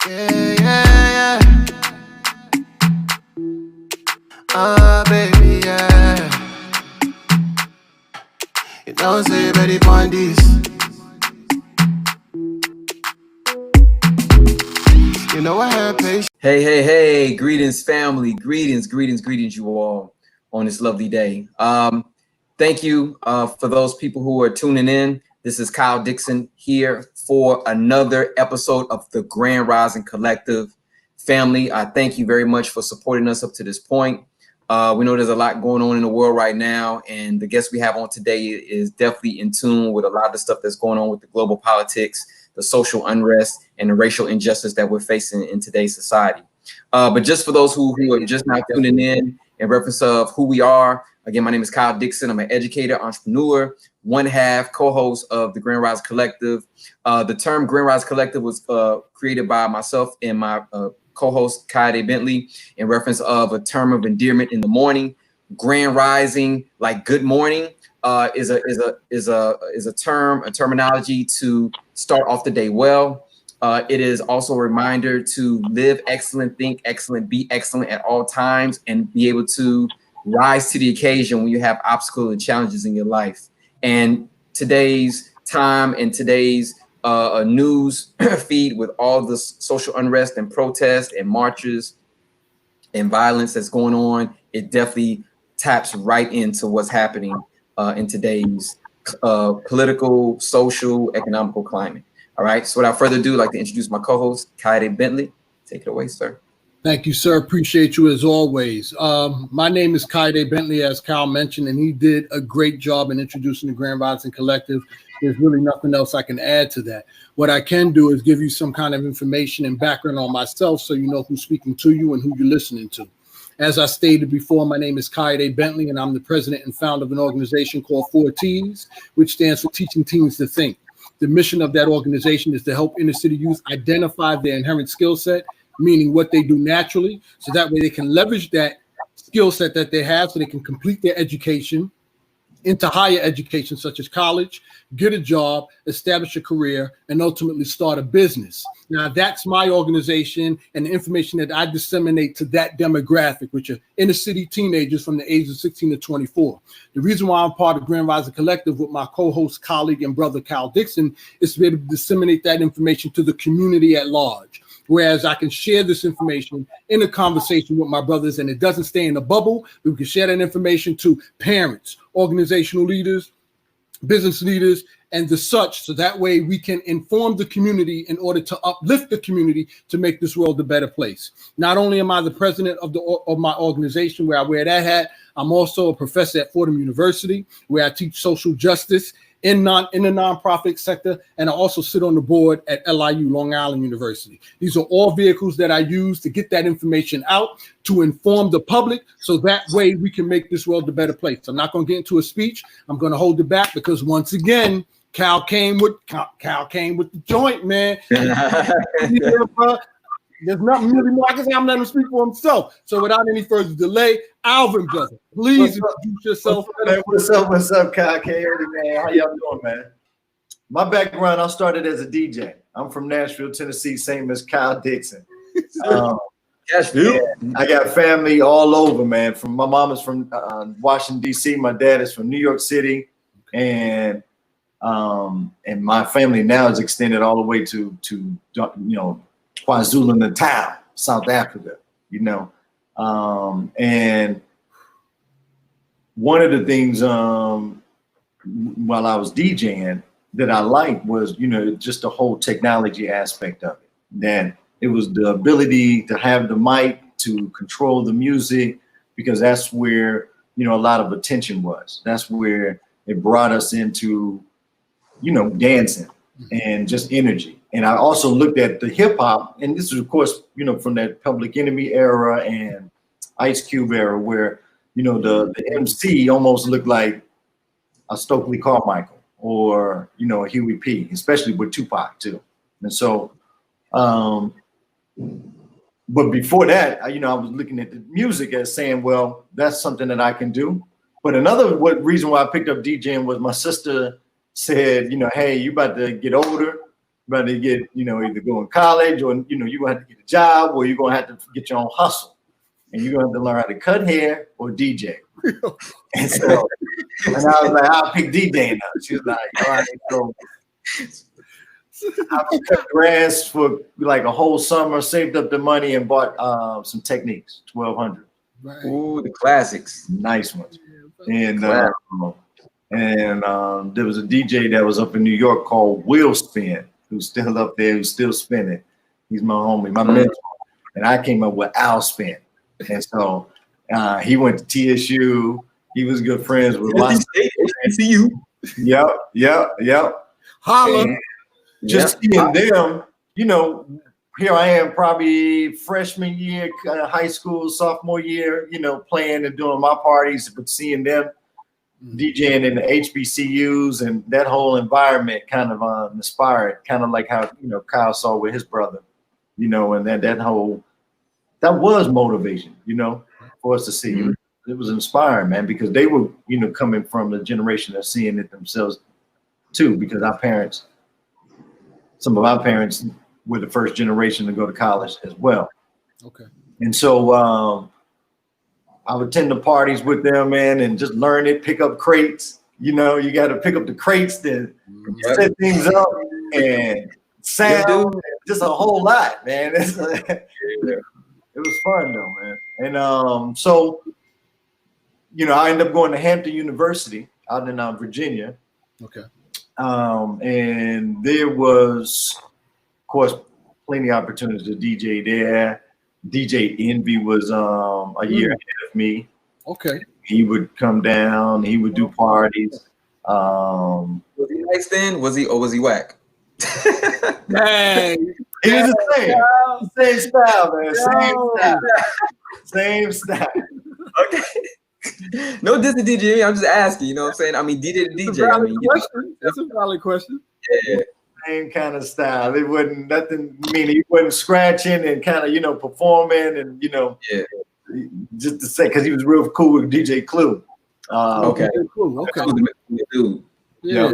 Yeah, yeah, yeah. Baby, yeah. You know, say ready for this. You know I have patience. Hey, greetings, family. Greetings, you all on this lovely day. Thank you for those people who are tuning in. This is Kyle Dixon here for another episode of the Grand Rising Collective. Family, I thank you very much for supporting us up to this point. We know there's a lot going on in the world right now, and the guest we have on today is definitely in tune with a lot of the stuff that's going on with the global politics, the social unrest, and the racial injustice that we're facing in today's society. But just for those who are just now tuning in reference of who we are, again, my name is Kyle Dixon. I'm an educator, entrepreneur, one half co-host of the Grand Rise Collective. The term Grand Rise Collective was created by myself and my co-host Kaide Bentley in reference of a term of endearment in the morning. Grand Rising, like good morning, is a terminology to start off the day well. It is also a reminder to live excellent, think excellent, be excellent at all times, and be able to rise to the occasion when you have obstacles and challenges in your life. And today's time and today's news feed with all the social unrest and protests and marches and violence that's going on, it definitely taps right into what's happening in today's political, social, economical climate. All right. So without further ado, I'd like to introduce my co-host, Kaide Bentley. Take it away, sir. Thank you, sir. Appreciate you as always. My name is Kaide Bentley, as Kyle mentioned, and he did a great job in introducing the Grand Rising Collective. There's really nothing else I can add to that. What I can do is give you some kind of information and background on myself so you know who's speaking to you and who you're listening to. As I stated before, my name is Kaide Bentley, and I'm the president and founder of an organization called 4Ts, which stands for Teaching Teens to Think. The mission of that organization is to help inner city youth identify their inherent skill set, meaning what they do naturally, so that way they can leverage that skill set that they have so they can complete their education into higher education, such as college, get a job, establish a career, and ultimately start a business. Now, that's my organization and the information that I disseminate to that demographic, which are inner city teenagers from the age of 16 to 24. The reason why I'm part of Grand Rising Collective with my co-host, colleague, and brother, Kyle Dixon, is to be able to disseminate that information to the community at large. Whereas I can share this information in a conversation with my brothers, and it doesn't stay in a bubble. We can share that information to parents, organizational leaders, business leaders, and the such. So that way we can inform the community in order to uplift the community to make this world a better place. Not only am I the president of my organization where I wear that hat, I'm also a professor at Fordham University where I teach social justice in the nonprofit sector, and I also sit on the board at LIU, Long Island University. These are all vehicles that I use to get that information out, to inform the public, so that way we can make this world a better place. I'm not going to get into a speech. I'm going to hold it back because once again, Cal came with the joint, man. There's nothing really more I can say. I'm letting him speak for himself. So without any further delay, Alvin, brother, please introduce yourself. What's up, Kyle K? Man, how y'all doing, man? My background, I started as a DJ. I'm from Nashville, Tennessee, same as Kyle Dixon. Nashville. I got family all over, man. My mom is from Washington, D.C. My dad is from New York City, and my family now is extended all the way to KwaZulu-Natal, South Africa, and one of the things while I was DJing that I liked was, just the whole technology aspect of it. That it was the ability to have the mic to control the music, because that's where, a lot of attention was. That's where it brought us into, dancing and just energy. And I also looked at the hip hop, and this is, of course, from that Public Enemy era and Ice Cube era, where, the MC almost looked like a Stokely Carmichael or, a Huey P, especially with Tupac too. And so, but before that, I was looking at the music as saying, well, that's something that I can do. But another reason why I picked up DJing was my sister said, hey, you about to get older. But they get, either go in college or, you're going to have to get a job or you're going to have to get your own hustle. And you're going to have to learn how to cut hair or DJ. And so, and I was like, I'll pick DJing now. She was like, all right, so I cut grass for like a whole summer, saved up the money and bought some Techniques, 1200. Right. Ooh, the classics. Nice ones. And there was a DJ that was up in New York called Will Spin, who's still up there, who's still spinning. He's my homie, my mentor. And I came up with Alspin. And so he went to TSU. He was good friends with lots of HBCU. Yep. Holla. And just seeing them, here I am, probably freshman year, kind of high school, sophomore year, playing and doing my parties, but seeing them DJing in the HBCUs and that whole environment kind of inspired, kind of like how, Kyle saw with his brother, and that was motivation, for us to see. Mm-hmm. It was inspiring, man, because they were, coming from the generation of seeing it themselves too, because some of our parents were the first generation to go to college as well. Okay. And so I would attend the parties with them, man, and just learn it, pick up crates. You got to pick up the crates to set things up and sound, just a whole lot, man. It was fun though, man. And so, I ended up going to Hampton University out in Virginia. Okay. And there was, of course, plenty of opportunities to DJ there. DJ Envy was a year ahead of me. Okay. He would come down. He would do parties. Was he nice then? Was he whack? Dang. He was the same style, man. Same style. Okay. No diss to DJ. I'm just asking. You know what I'm saying? I mean, DJ to DJ. That's a valid question. Yeah. Same kind of style. It wasn't nothing. He wasn't scratching and kind of performing and just to say because he was real cool with DJ Clue. Okay. Cool. Okay. Dude. Yeah.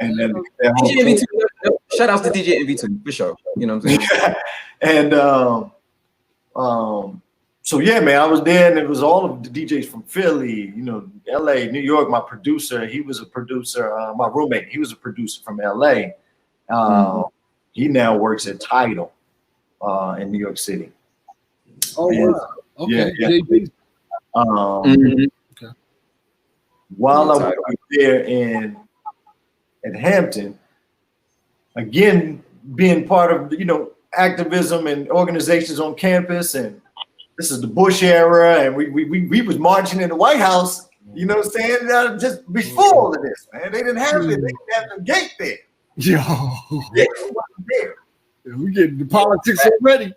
And then DJ NV2. Shout out to DJ NV2 for sure. You know what I'm saying? And so yeah, man, I was there, and it was all of the DJs from Philly, LA, New York. My producer, he was a producer. My roommate, he was a producer from LA. He now works at Tidal in New York City. Oh, wow. Okay. Yeah. Okay. While I was there at Hampton, again, being part of activism and organizations on campus, and this is the Bush era, and we was marching in the White House. You know what I'm saying? Just before all of this, man, they didn't have it. They didn't have the gate there. Yo, It wasn't there. We getting the politics already.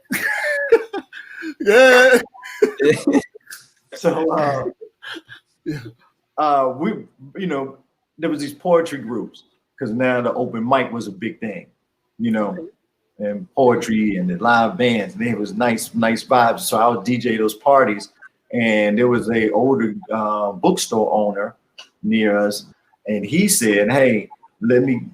Yeah. So we, there was these poetry groups because now the open mic was a big thing, and poetry and the live bands. And it was nice vibes. So I would DJ those parties, and there was a older bookstore owner near us, and he said, "Hey, let me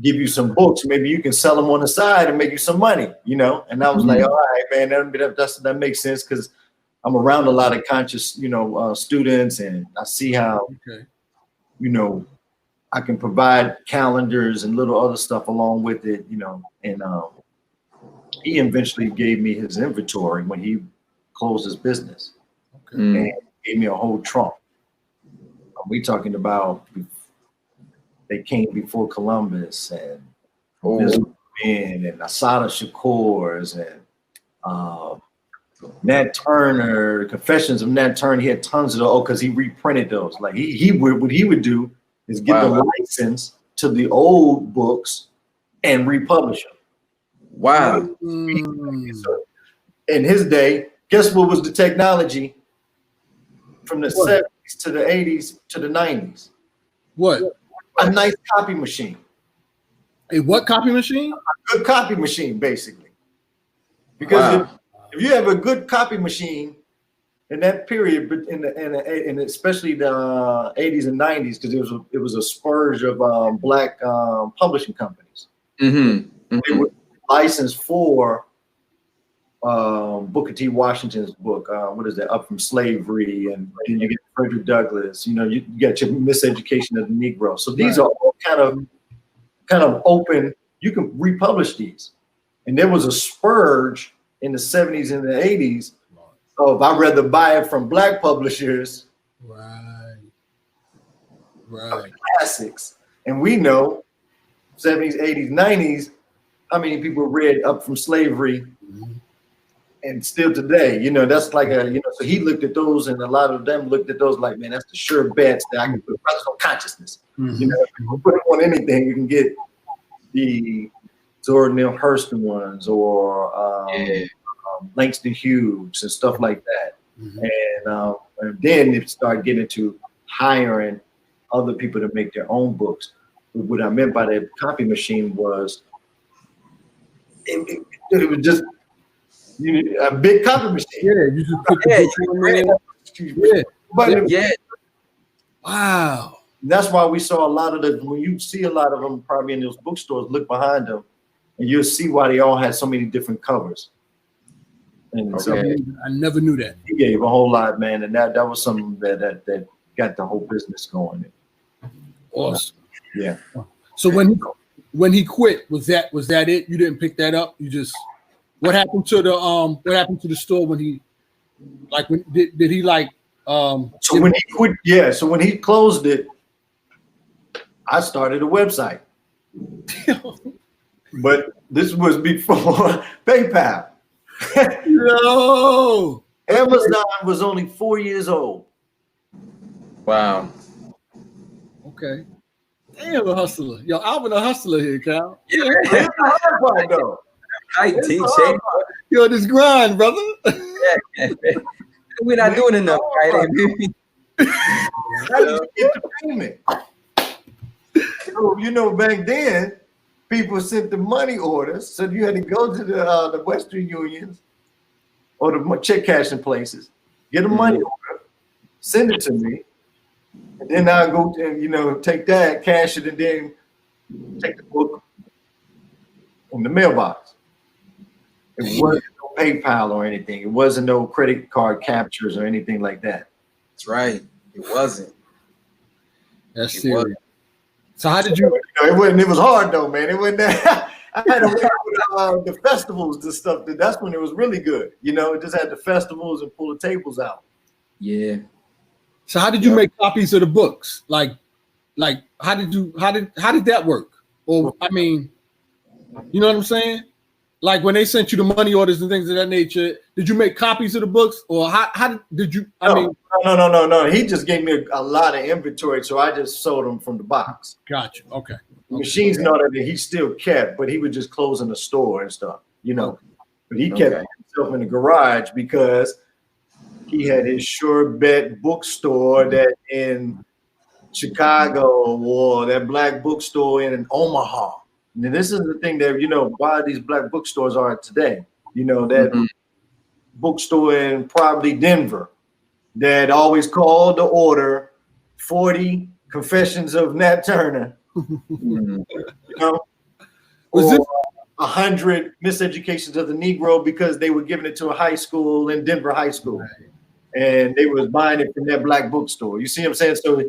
give you some books. Maybe you can sell them on the side and make you some money." And I was like, "All right, man, that makes sense because I'm around a lot of conscious, students, and I see how, I can provide calendars and little other stuff along with it, And he eventually gave me his inventory when he closed his business, and gave me a whole trunk. We talking about they came before Columbus and and Asada Shakur's and Nat Turner, Confessions of Nat Turner. He had tons of those because he reprinted those. Like what he would do is give the license to the old books and republish them. Wow. So in his day, guess what was the technology from the 70s to the 80s to the 90s? What? A nice copy machine. A what copy machine? A good copy machine, basically. Because if you have a good copy machine in that period, but in especially the 80s and 90s, because it was a spurge of black publishing companies. Mm-hmm. They were licensed for Booker T. Washington's book. What is that? Up from Slavery, and then you get Frederick Douglass. You know, you get your Miseducation of the Negro. So these are all kind of open. You can republish these, and there was a spurge in the 70s and the 80s of I'd rather buy it from black publishers, classics, and we know 70s, 80s, 90s. How many people read Up from Slavery? And still today, you know, that's like a, you know, so he looked at those, and a lot of them looked at those like, man, that's the sure bets that I can put on consciousness. You know, if you put it on anything, you can get the Zora Neale Hurston ones, or Langston Hughes and stuff like that. And then it started getting into hiring other people to make their own books. But what I meant by that copy machine was it was just a big copy machine. Yeah, you just put the book in there. Wow. That's why we saw a lot of the, when you see a lot of them probably in those bookstores, look behind them and you'll see why they all had so many different covers. And so I never knew that. He gave a whole lot, man, and that was something that got the whole business going. Awesome. Yeah. So when he quit, was that it? You didn't pick that up? You just, what happened to the store when he, like, when did he like so when he quit, so when he closed it, I started a website. But this was before PayPal. No. Amazon was only 4 years old. Wow. Okay. Damn, a hustler. Yo, Alvin a hustler here, Cal. Yeah. It's the hard part, though. I teach. Yo, this grind, brother. Yeah. We're not doing enough, right? How did you get the payment? So, you know, back then, people sent the money orders, so you had to go to the Western Unions or the check cashing places, get a money order, send it to me, and then I go to, you know, take that, cash it, and then take the book in the mailbox. It wasn't no PayPal or anything. It wasn't no credit card captures or anything like that. That's right. It wasn't. That's serious. So how did you? It wasn't. It was hard though, man. It wasn't that. I had to work with the festivals, the stuff. That's when it was really good. You know, it just had the festivals and pull the tables out. Yeah. So how did you make copies of the books? Like how did that work? Or I mean, you know what I'm saying? Like when they sent you the money orders and things of that nature, did you make copies of the books, or how did you? No. He just gave me a lot of inventory, so I just sold them from the box. Gotcha. Okay. The machines and all that he still kept, but he would just close in the store and stuff, you know. But he kept himself in the garage because he had his Sure Bet bookstore that in Chicago, or that black bookstore in Omaha. And this is the thing that, you know, why these black bookstores are today. You know, that bookstore in probably Denver that always called to order 40 Confessions of Nat Turner. You know, or 100 Miseducations of the Negro, because they were giving it to a high school in Denver High School. And they was buying it from that black bookstore. You see what I'm saying? So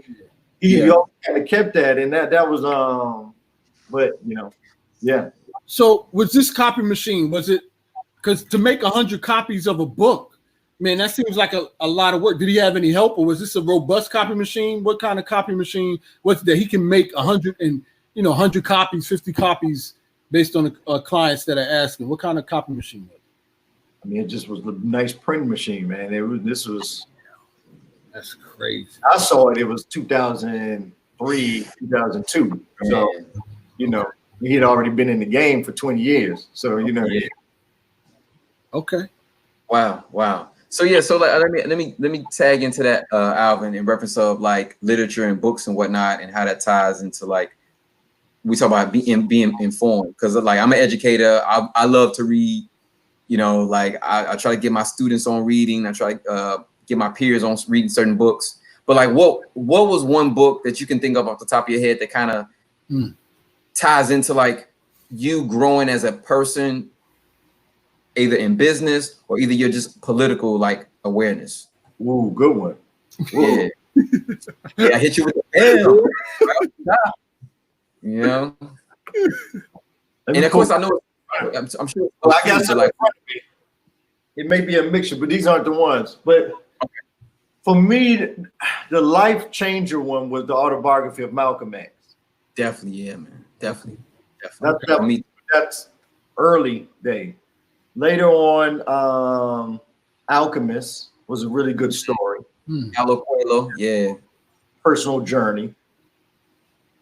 he always kind of kept that, and that was but you know, So was this copy machine, was it, because to make 100 copies of a book, man, that seems like a lot of work. Did he have any help, or was this a robust copy machine? What kind of copy machine was that he can make 100 copies, 50 copies based on the clients that are asking? What kind of copy machine was it? I mean, it just was a nice print machine, man. That's crazy. I saw it. It was 2003, 2002. So, you know, he had already been in the game for 20 years. So, you know. Okay. Wow. So let me tag into that, Alvin, in reference of like literature and books and whatnot, and how that ties into like we talk about being informed. Because like I'm an educator, I love to read. You know, like I try to get my students on reading. I try to get my peers on reading certain books. But like, what was one book that you can think of off the top of your head that kind of ties into like you growing as a person, either in business or either you're just political like awareness? Ooh, good one. Yeah. Yeah, I hit you with the bam. You know? And of course I know I'm sure well, I got like, it may be a mixture, but these aren't the ones. But for me, the life changer one was the autobiography of Malcolm X. Definitely, yeah, man. Definitely. That's early day. Later on, Alchemist was a really good story. Paulo Coelho, yeah. Personal journey.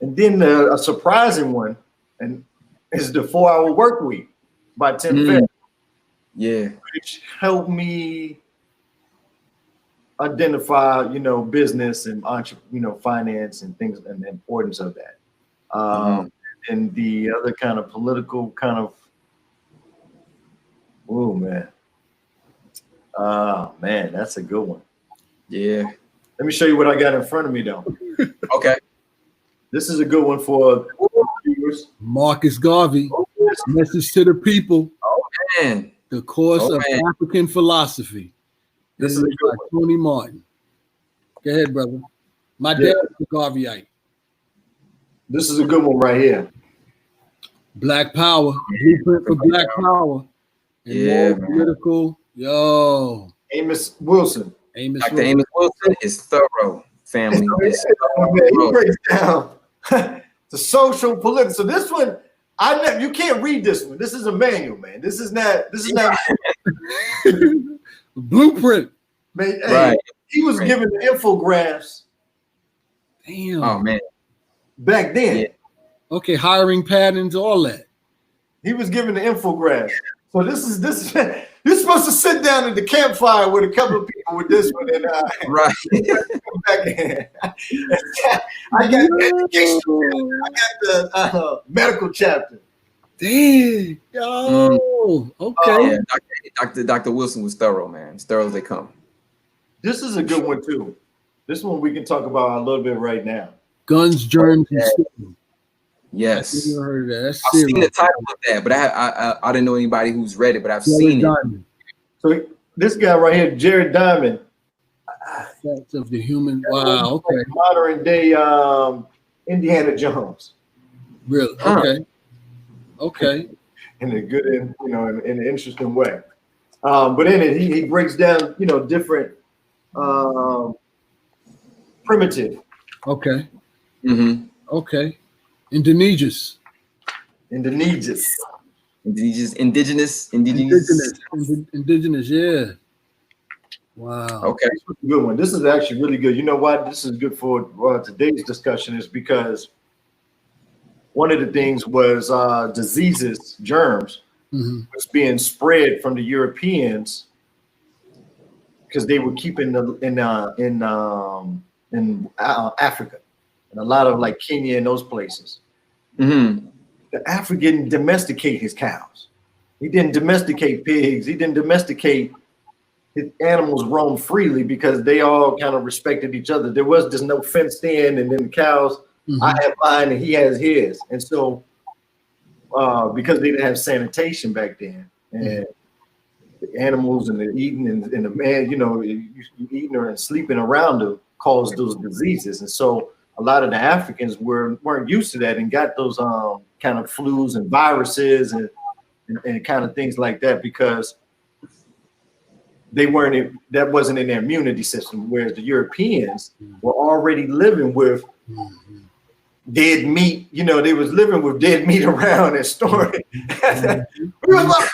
And then a surprising one, and is the 4-Hour Work Week by Tim Ferriss. Yeah. Which helped me identify, business and finance and things and the importance of that. And the other kind of political kind of, oh man. Man, that's a good one. Yeah. Let me show you what I got in front of me though. Okay. This is a good one for viewers. Marcus Garvey, Message to the People. Oh man. The Course of African Philosophy. This is by Tony Martin. Go ahead, brother. My dad was a Garveyite. This is a good one right here. Black Power, Blueprint for Black Power. Yeah, political. Yo. Amos Wilson. Dr. Amos Wilson is thorough, family. He breaks down the social, political. So this one, you can't read this one. This is a manual, man. This is not Blueprint. Man, hey, he was given the infographics. Damn. Oh man. Back then. Yeah. Okay, hiring patterns, all that. He was given the infographics. So this you're supposed to sit down at the campfire with a couple of people with this one and right. Back in. I got education. I got the medical chapter. Dang. Yo. Okay. Yeah, Dr. Wilson was thorough, man. As thorough as they come. This is a good one too. This one we can talk about a little bit right now. Guns, Germs, and Freedom. Yes. I've never heard of that. That's I've seen the title of that, but I didn't know anybody who's read it, but I've seen it. So this guy right here, Jared Diamond. Facts of the Human. Wow. Okay. Modern day Indiana Jones. Really? Okay. Okay. In a good, in an interesting way. But in it, he breaks down, different primitive. Okay. Mm-hmm. Okay. Indigenous. Indigenous, yeah. Wow. Okay. This is a good one. This is actually really good. You know why this is good for today's discussion is because one of the things was diseases, germs, was being spread from the Europeans because they were keeping in Africa and a lot of like Kenya and those places. Mm-hmm. The African didn't domesticate his cows. He didn't domesticate pigs. He didn't domesticate his animals roam freely because they all kind of respected each other. There was just no fenced in, and then the cows, I have mine and he has his. And so because they didn't have sanitation back then, and the animals and the eating and the man, you eating or and sleeping around them caused those diseases. And so a lot of the Africans weren't used to that and got those kind of flus and viruses and kind of things like that because that wasn't in their immunity system. Whereas the Europeans were already living with dead meat. They was living with dead meat around and storing. We was like,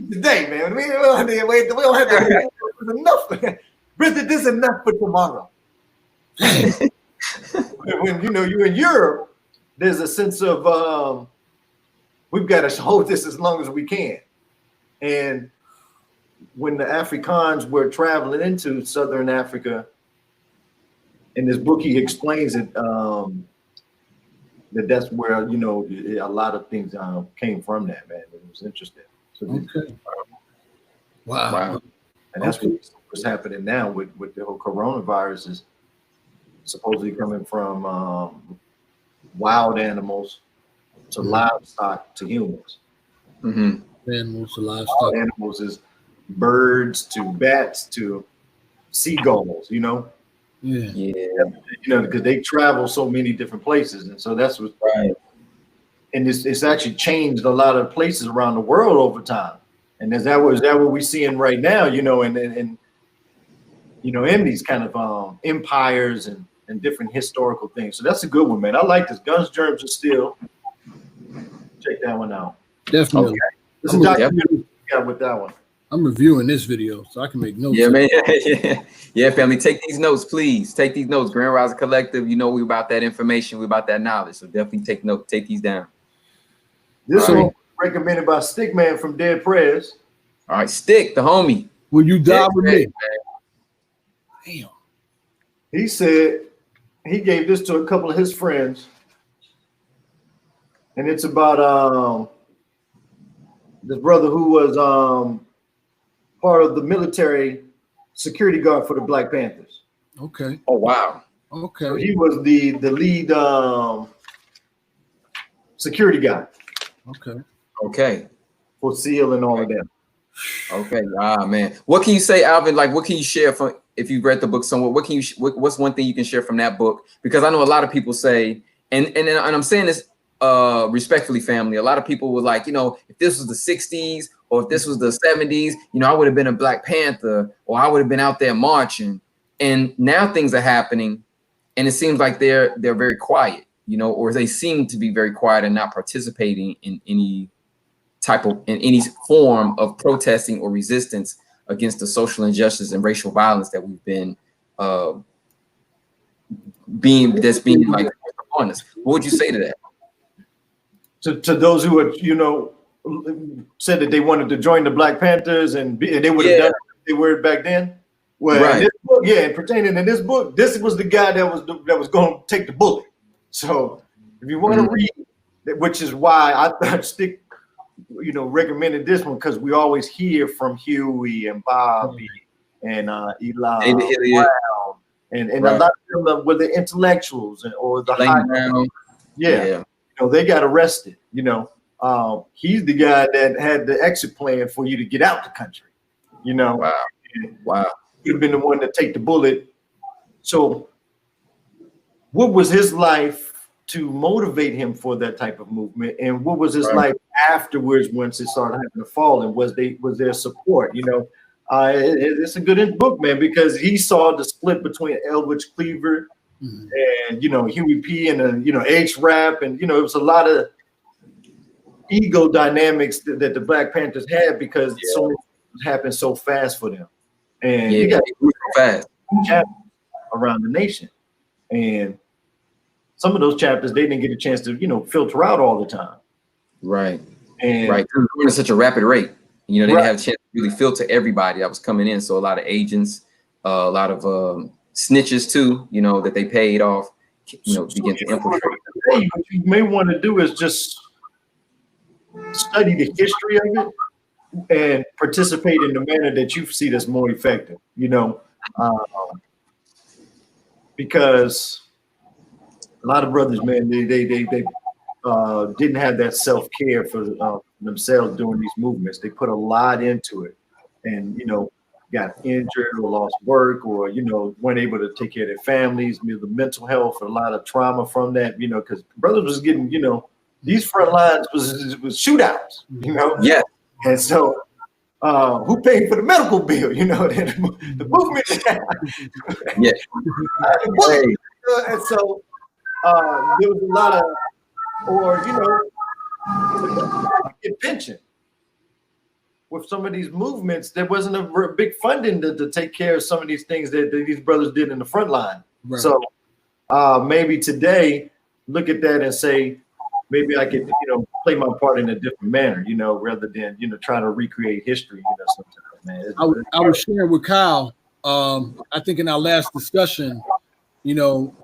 today, man. We don't have to. Enough. Brother, this is enough for tomorrow. When you're in Europe, there's a sense of we've got to hold this as long as we can. And when the Afrikaans were traveling into Southern Africa, in this book he explains it that's where a lot of things came from that, man. It was interesting. So okay. Wow. And that's what's happening now with the whole coronavirus is supposedly coming from wild animals to livestock to humans. Animals to livestock. Animals is birds to bats to seagulls, you know. You know, because they travel so many different places, and so that's what. Right. And it's actually changed a lot of places around the world over time. And is that what we're seeing right now? You know, and you know, in these kind of empires and different historical things. So that's a good one, man. I like this. Guns, Germs, and Steel. Check that one out. Definitely. Okay. This is a documentary with that one. I'm reviewing this video so I can make notes. Yeah, man. Yeah, family. Take these notes, please. Take these notes. Grand Rising Collective. You know we about that information. We about that knowledge. So definitely take note. Take these down. This one recommended by Stickman from Dead Prez. All right, Stick, the homie. Will you die with me? Damn. He said he gave this to a couple of his friends, and it's about this brother who was part of the military security guard for the Black Panthers. Okay. Oh wow. Okay. So he was the lead security guy. Okay. Okay. For SEAL and all of them. Okay. Ah, man. What can you say, Alvin? Like, what can you share from if you've read the book somewhere? What can you? What's one thing you can share from that book? Because I know a lot of people say, and I'm saying this respectfully, family. A lot of people were like, you know, if this was the '60s or if this was the '70s, you know, I would have been a Black Panther or I would have been out there marching. And now things are happening, and it seems like they're very quiet, you know, or they seem to be very quiet and not participating in any form of protesting or resistance against the social injustice and racial violence that we've been being like on us. What would you say to that? To those who are, you know, said that they wanted to join the Black Panthers and they would have done it if they were back then. Well, right. In this book, and pertaining to this book, this was the guy that was going to take the bullet. So if you want to read, which is why I thought Stick, you know, recommended this one, because we always hear from Huey and Bobby and Eli Brown, and a lot of them were the intellectuals or the high ground. You know, they got arrested. You know, he's the guy that had the exit plan for you to get out the country. You know, wow. He'd have been the one to take the bullet. So, what was his life to motivate him for that type of movement, and what was his life afterwards once it started having to fall, and was there support? You know, it's a good book, man, because he saw the split between Eldridge Cleaver and, you know, Huey P and you know, H-Rap, and, you know, it was a lot of ego dynamics that the Black Panthers had because so many things happened so fast for them, and you got fast around the nation, and some of those chapters they didn't get a chance to, you know, filter out all the time. Right. And going at such a rapid rate. You know, they didn't have a chance to really filter everybody that was coming in. So a lot of agents, a lot of snitches too, you know, that they paid off, you know, begin to infiltrate. What you may want to do is just study the history of it and participate in the manner that you see that's more effective, you know, because a lot of brothers, man, they didn't have that self-care for themselves during these movements. They put a lot into it, and, you know, got injured or lost work, or, you know, weren't able to take care of their families, you know, the mental health, a lot of trauma from that, you know, because brothers was getting, you know, these front lines was shootouts, you know. Yeah. And so who paid for the medical bill, you know, the movement. Yeah. And so there was a lot of, or, you know, get pension. With some of these movements, there wasn't a big funding to take care of some of these things that these brothers did in the front line. Right. So maybe today, look at that and say, maybe I could, you know, play my part in a different manner, you know, rather than, you know, trying to recreate history, you know, sometimes, man. I was sharing with Kyle, I think in our last discussion, you know,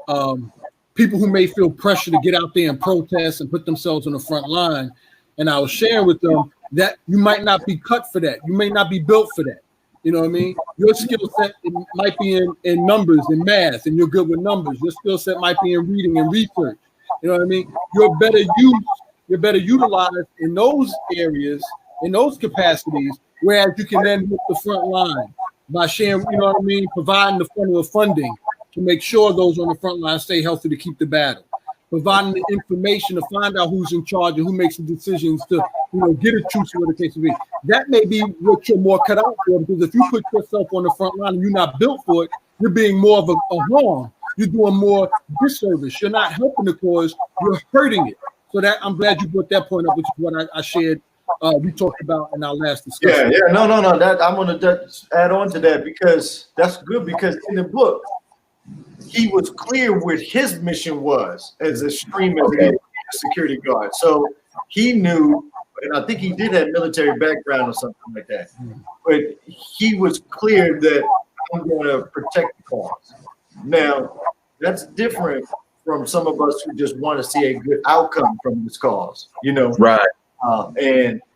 people who may feel pressure to get out there and protest and put themselves on the front line. And I was sharing with them that you might not be cut for that. You may not be built for that. You know what I mean? Your skill set might be in numbers and math, and you're good with numbers. Your skill set might be in reading and research. You know what I mean? You're better use you're better utilized in those areas, in those capacities, whereas you can then hit the front line by sharing, you know what I mean, providing the funnel of funding to make sure those on the front line stay healthy to keep the battle, providing the information to find out who's in charge and who makes the decisions to, you know, get a truce, whatever the case may be. That may be what you're more cut out for, because if you put yourself on the front line and you're not built for it, you're being more of a harm. You're doing more disservice. You're not helping the cause, you're hurting it. So that I'm glad you brought that point up, which is what I shared. We talked about in our last discussion. Yeah. No. That I'm gonna add on to that, because that's good, because in the book, he was clear what his mission was as extreme as a security guard. So he knew, and I think he did have military background or something like that. But he was clear that I'm going to protect the cause. Now, that's different from some of us who just want to see a good outcome from this cause, you know, right?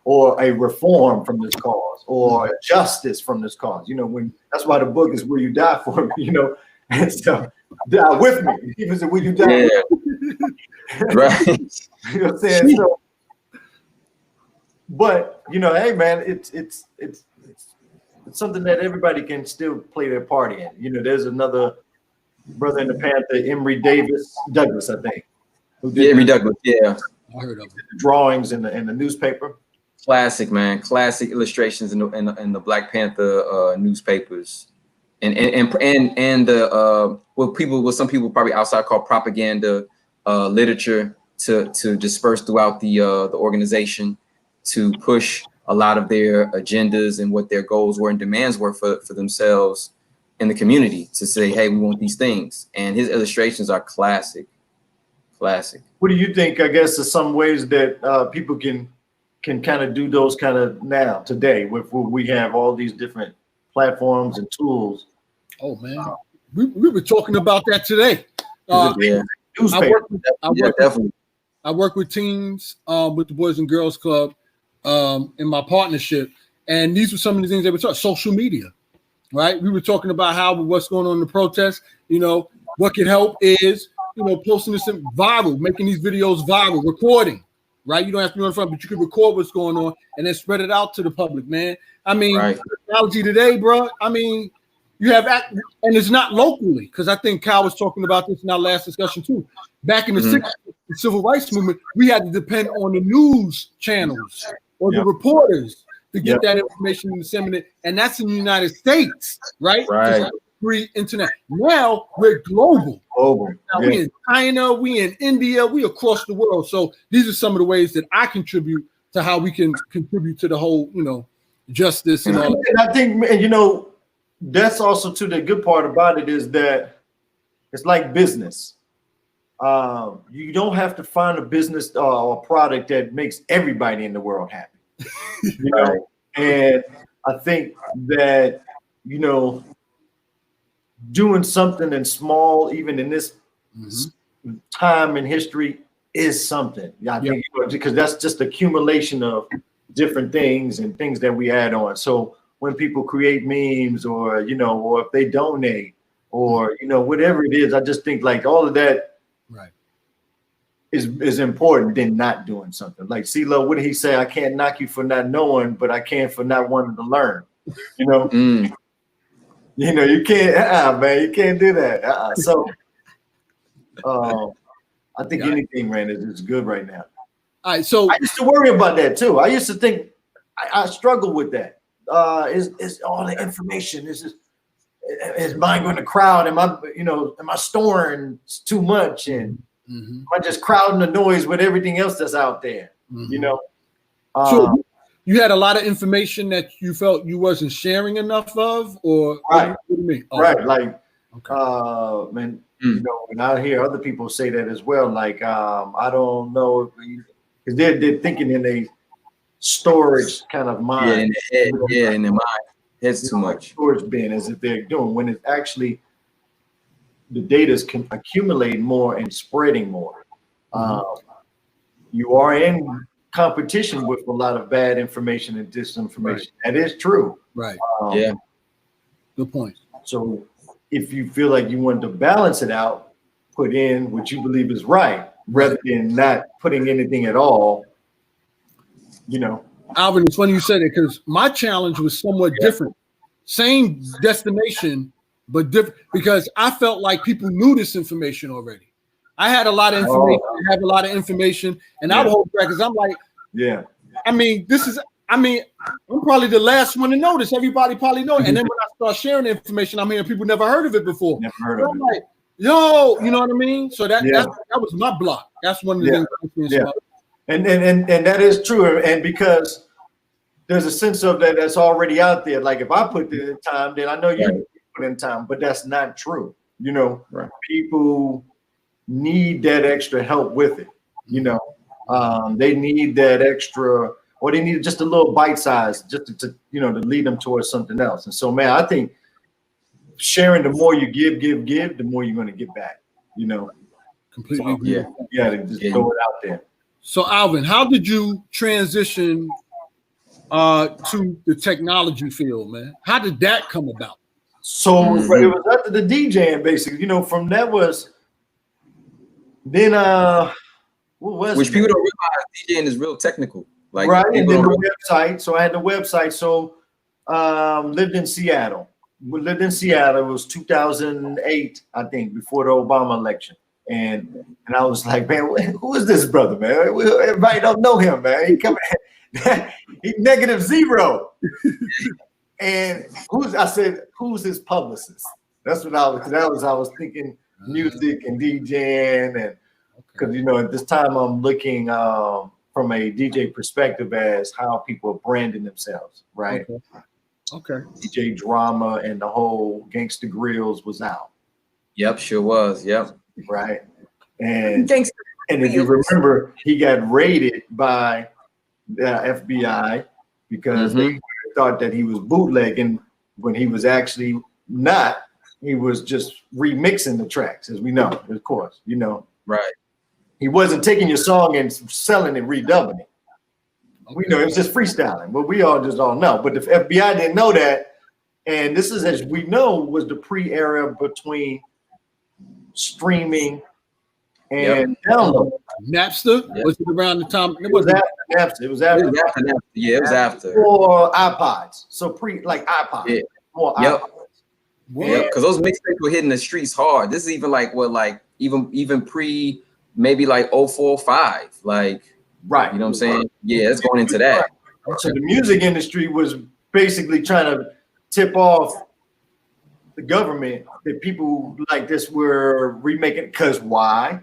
Or a reform from this cause, or justice from this cause. You know, when that's why the book is Will You Die For Me, you know, and so die with me. He was Will You Die? Yeah. With me? Right. You know what I'm saying? So, but you know, hey man, it's something that everybody can still play their part in. You know, there's another brother in the Panther, Emory Douglas, I think. Who did Emory Douglas, yeah. I heard of it. The drawings in the newspaper. Classic, man. Classic illustrations in the Black Panther newspapers, and the what some people probably outside call propaganda literature to disperse throughout the organization to push a lot of their agendas and what their goals were and demands were for themselves in the community, to say, hey, we want these things. And his illustrations are classic. What do you think, I guess, are some ways that people can kind of do those kind of now, today, with we have all these different platforms and tools? Oh, man. We were talking about that today. I work with teams with the Boys and Girls Club in my partnership. And these were some of the things they were talking, social media, right? We were talking about what's going on in the protests. You know, what can help is, you know, posting this in viral, making these videos viral, recording, right? You don't have to be in front, but you can record what's going on and then spread it out to the public, man. I mean, technology today, bro. I mean, you have, and it's not locally, because I think Kyle was talking about this in our last discussion too. Back in the 60s, the civil rights movement, we had to depend on the news channels or the reporters to get that information disseminated, and that's in the United States, right? Right. Free internet. Now we're global. Now we in China, we in India, we across the world. So these are some of the ways that I contribute to how we can contribute to the whole, you know, justice and all. And I think, you know, that's also too, the good part about it is that it's like business. You don't have to find a business or a product that makes everybody in the world happy. You know, and I think that, you know, doing something in small, even in this time in history, is something. I think, you know, because that's just accumulation of different things and things that we add on. So when people create memes, or, you know, or if they donate, or, you know, whatever it is, I just think like all of that is important than not doing something. Like CeeLo, what did he say? I can't knock you for not knowing, but I can for not wanting to learn. You know? You know, you can't, man, you can't do that. So I think anything, man, is good right now. All right, so I used to worry about that too. I used to think I struggle with that. Is all the information? Is mine going to crowd? Am I storing too much? And am I just crowding the noise with everything else that's out there? You know. So you had a lot of information that you felt you wasn't sharing enough of, or right? What do you mean? Right, like, man, you know, and I hear other people say that as well. Like, I don't know, because they're thinking in a storage kind of mind. Yeah, in the head. Yeah, in the mind. It's too much. Storage bin, as if they're doing, when it's actually the data's accumulating more and spreading more. You are in competition with a lot of bad information and disinformation. That is true. Right. Yeah. Good point. So if you feel like you want to balance it out, put in what you believe is right, rather than not putting anything at all, you know. Alvin, it's funny you said it because my challenge was somewhat different. Same destination, but different because I felt like people knew this information already. I had a lot of information, I have a lot of information, and I would hold back because I'm like, I mean, I'm probably the last one to know this. Everybody probably know it. And then when I start sharing the information, I'm hearing people never heard of it before. Never heard of it. I'm like, yo, you know what I mean? So that was my block. That's one of the things. And that is true. And because there's a sense of that's already out there. Like if I put in time, then I know you put in time, but that's not true. You know, people need that extra help with it. You know, they need that extra, or they need just a little bite size just to you know, to lead them towards something else. And so, man, I think sharing, the more you give, the more you're going to get back, you know. Completely agree. To just throw it out there. So, Alvin, how did you transition to the technology field, man? How did that come about? So it was after the DJing, basically. You know, from that was then what was which people don't realize DJing is real technical. Like and then the website. So I had the website. So lived in Seattle. We lived in Seattle. It was 2008, I think, before the Obama election. And I was like, man, who is this brother, man? Everybody don't know him, man. He coming, he's -0. And who's his publicist? That's what I was thinking, music and DJing, and because you know at this time I'm looking from a DJ perspective as how people are branding themselves, right? Okay. DJ Drama and the whole Gangsta Grills was out. Yep, sure was. Yep. Right. And if you remember, he got raided by the FBI because they thought that he was bootlegging when he was actually not. He was just remixing the tracks, as we know, of course, you know. Right. He wasn't taking your song and selling it, redubbing it. We know it was just freestyling, but we all know. But the FBI didn't know that. And this is, as we know, was the pre-era between streaming and download. Napster? Was it around the time? It was after Napster. It was after Napster. Yeah, it was after. Or iPods. So like iPods. Yeah. More iPods. Yeah, because those mixtapes were hitting the streets hard. This is even like even pre maybe like 04, 05. Like, right. You know what I'm saying? Yeah, it's going into that. So the music industry was basically trying to tip off the government that people like this were remaking. Because why?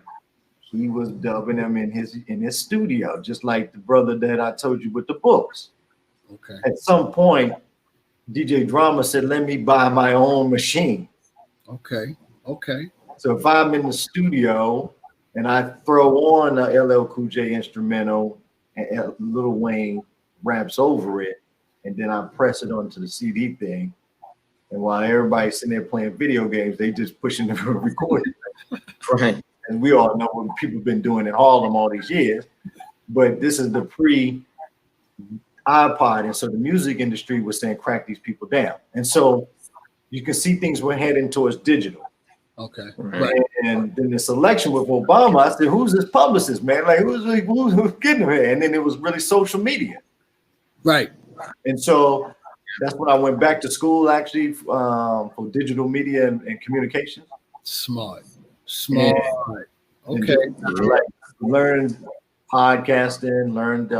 He was dubbing them in his studio, just like the brother that I told you with the books. Okay. At some point, DJ Drama said, "Let me buy my own machine." Okay. So if I'm in the studio and I throw on a LL Cool J instrumental and Lil Wayne raps over it, and then I press it onto the CD thing, and while everybody's sitting there playing video games, they just pushing the recording. Right. And we all know what people have been doing in Harlem all these years. But this is the pre-iPod. And so the music industry was saying, crack these people down. And so you can see things were heading towards digital. Okay. Right. And then this election with Obama, I said, who's this publicist, man? Like, who's getting him here? And then it was really social media. Right. And so that's when I went back to school, actually, for digital media and communications. Smart. Okay. Learned podcasting, learned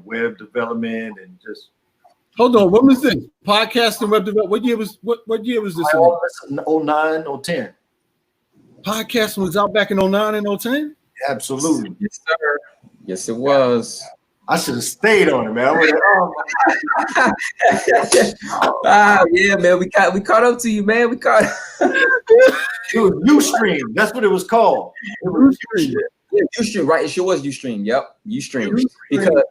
web development, and just. Hold on, what was this? Podcasting, web development. What year was this? 09, 010. Podcasting was out back in 09 and 010? Absolutely. Yes, sir. Yes, it was. I should have stayed on it, man. Yeah, man. We caught up to you, man. We caught. It was Ustream. That's what it was called. It was Ustream. Yeah, Ustream. Right. It sure was Ustream. Yep, Ustream. Because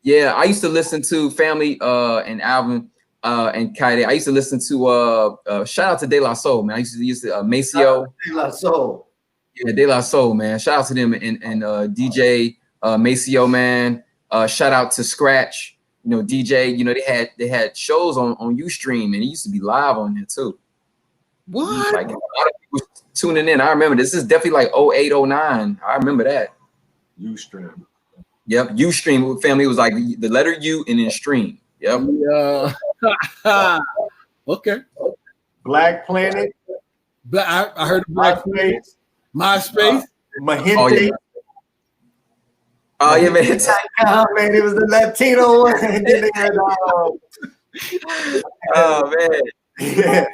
I used to listen to Family and Alvin and Kaide. I used to listen to shout out to De La Soul, man. I used to Maceo. De La Soul. Yeah, De La Soul, man. Shout out to them and DJ Maceo, man. Shout out to Scratch, DJ. They had shows on Ustream, and it used to be live on there too. What? Like tuning in. I remember this is definitely like 08, 09. I remember that. Ustream. Yep, Ustream family was like the letter U and then stream. Yep. Yeah. Okay. Black Planet. I heard of Black Planet. MySpace. Mahente. Oh yeah. Oh yeah, man. Oh man, it was the Latino one. And then they had, oh man. yeah.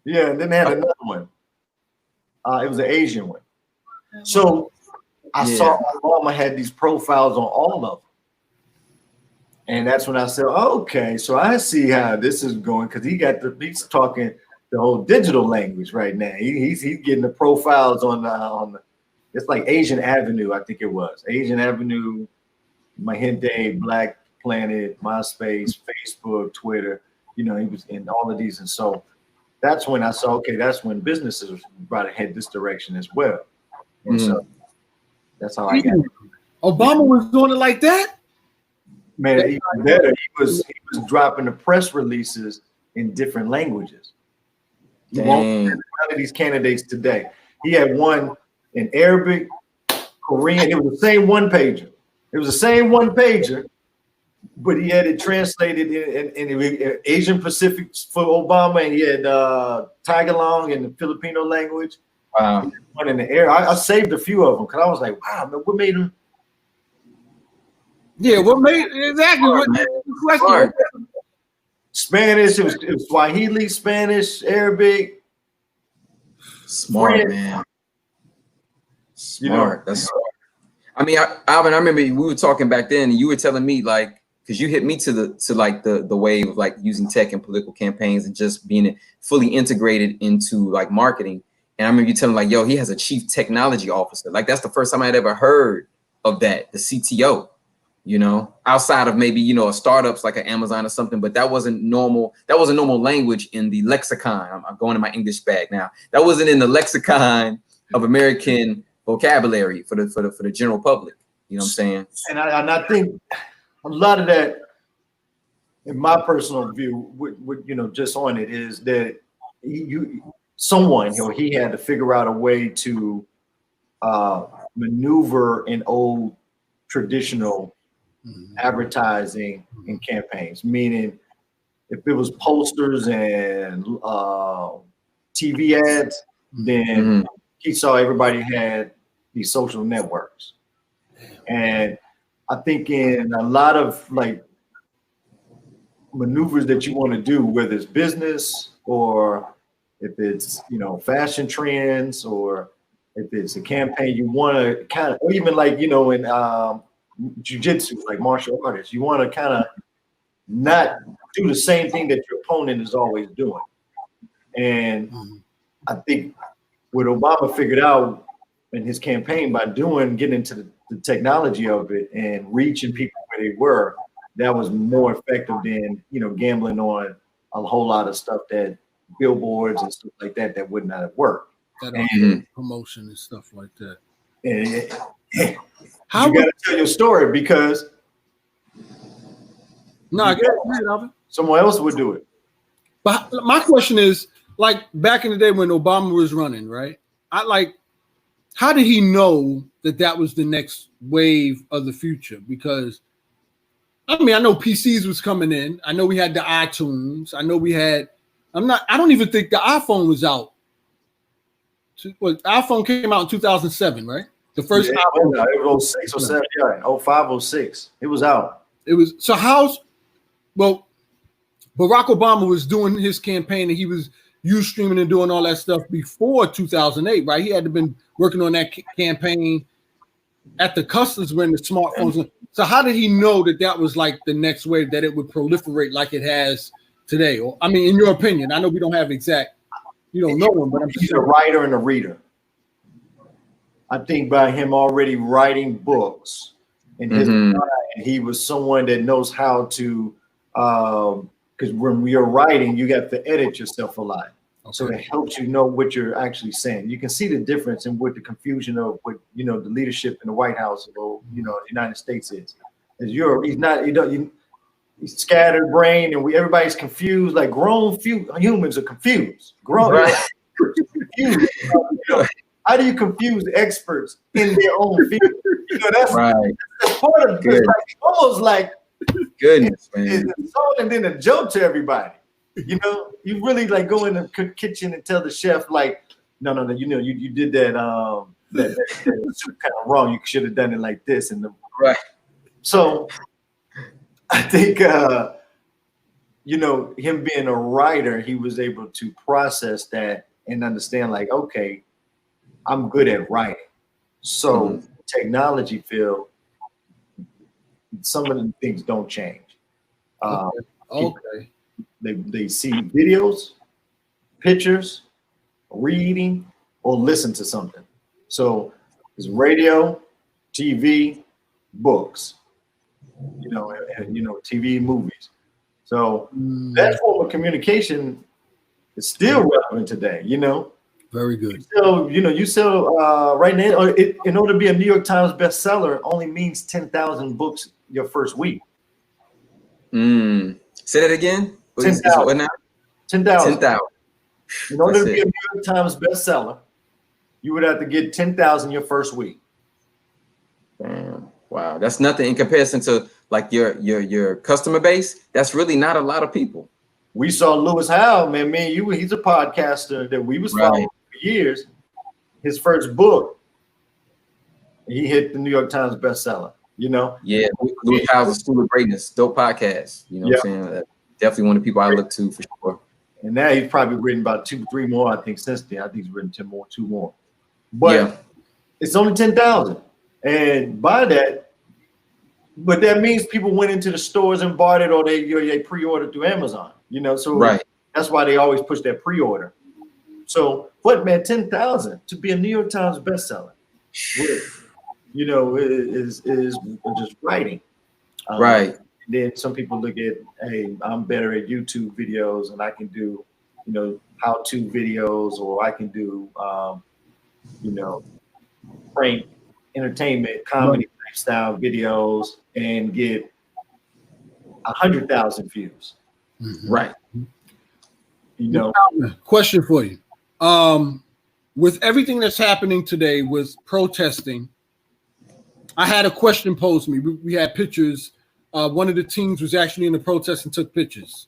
Yeah, and then they had another one. It was an Asian one. So I saw Obama had these profiles on all of them. And that's when I said, okay, so I see how this is going, because he's talking the whole digital language right now. He's getting the profiles on the it's like Asian Avenue, I think it was. Asian Avenue, Mahente, Black Planet, MySpace, Facebook, Twitter, he was in all of these. And so that's when I saw, okay, that's when businesses brought to head this direction as well. And so that's how I got it. Obama was doing it like that? Man, even better. He was dropping the press releases in different languages. One of these candidates today. He had one in Arabic, Korean. It was the same one pager. But he had it translated in Asian Pacific for Obama, and he had Tagalog in the Filipino language. Wow. One in the air. I saved a few of them because I was like, wow, man, what made him? Yeah, what made exactly? What the question? Spanish. It was Swahili, Spanish, Arabic. Smart, French. man. Smart. That's smart. I mean, Alvin, I remember we were talking back then, and you were telling me like, because you hit me to the wave of like using tech in political campaigns and just being fully integrated into like marketing. And I remember you telling like, yo, he has a chief technology officer. Like that's the first time I'd ever heard of that, the CTO. Outside of maybe, a startups like an Amazon or something, but that wasn't normal. That wasn't normal language in the lexicon. I'm going in my English bag now. That wasn't in the lexicon of American vocabulary for the general public. You know what I'm saying? And I think a lot of that, in my personal view, with just on it is that he had to figure out a way to maneuver in old traditional advertising and campaigns, meaning if it was posters and TV ads, then he saw everybody had these social networks. And I think in a lot of like maneuvers that you want to do, whether it's business or if it's, fashion trends or if it's a campaign, you want to kind of, or even like, in jiu-jitsu, like martial artists, you want to kind of not do the same thing that your opponent is always doing. And I think what Obama figured out in his campaign by getting into the technology of it and reaching people where they were, that was more effective than, gambling on a whole lot of stuff that billboards and stuff like that would not have worked. That promotion and stuff like that. And you got to tell your story because I get it, Alvin. Someone else would do it. But my question is, like back in the day when Obama was running, right? How did he know that was the next wave of the future? Because I know PCs was coming in. I know we had the iTunes. I know we had. I don't even think the iPhone was out. iPhone came out in 2007, right? The first iPhone. It was 06 or 07, yeah, 05, 06. It was out. It was so Barack Obama was doing his campaign and he was Ustreaming and doing all that stuff before 2008, right? He had to been working on that campaign at the customs when the smartphones. So how did he know that was like the next wave, that it would proliferate like it has today? Or, in your opinion, I know we don't have exact, you don't know him, but I'm just he's a writer and a reader. I think by him already writing books and he was someone that knows how to, because when you're writing, you got to edit yourself a lot. Okay. So it helps you know what you're actually saying. You can see the difference in what the confusion of what, the leadership in the White House or, the United States is. He's scattered brain and everybody's confused, like grown humans are confused. Grown. Right. How do you confuse experts in their own field? That's right. That's part of it. Like, almost like goodness, man. It's a song and then a joke to everybody. You really like go in the kitchen and tell the chef like, no, you did that that soup kind of wrong. You should have done it like this and right. So I think him being a writer, he was able to process that and understand like, okay, I'm good at writing. So technology field, some of the things don't change. Okay. They see videos, pictures, reading, or listen to something. So it's radio, TV, books, TV, movies. So that form of communication is still relevant today, Very good. So, you sell right now, in order to be a New York Times bestseller only means 10,000 books your first week. Say that again. 10,000. What now? 10,000. 10,000. In order to be a New York Times bestseller, you would have to get 10,000 your first week. Damn. Wow. That's nothing in comparison to like your customer base. That's really not a lot of people. We saw Lewis Howell, man. He's a podcaster that we was following for years. His first book, he hit the New York Times bestseller. Yeah, Lewis Howell's a School of Greatness, dope podcast. What I'm saying? Definitely one of the people I look to for sure. And now he's probably written about 2-3 more, I think, since then. I think he's written 2 more. But it's only 10,000. And by that, but that means people went into the stores and bought it, or they pre-ordered through Amazon. So that's why they always push that pre-order. So, but man, 10,000 to be a New York Times bestseller, is just writing. Right. Then some people look at, hey, I'm better at YouTube videos, and I can do, how-to videos, or I can do, prank, entertainment, comedy, lifestyle videos, and get 100,000 views. Right. Question for you. With everything that's happening today with protesting, I had a question posed to me. We had pictures. One of the teams was actually in the protest and took pictures.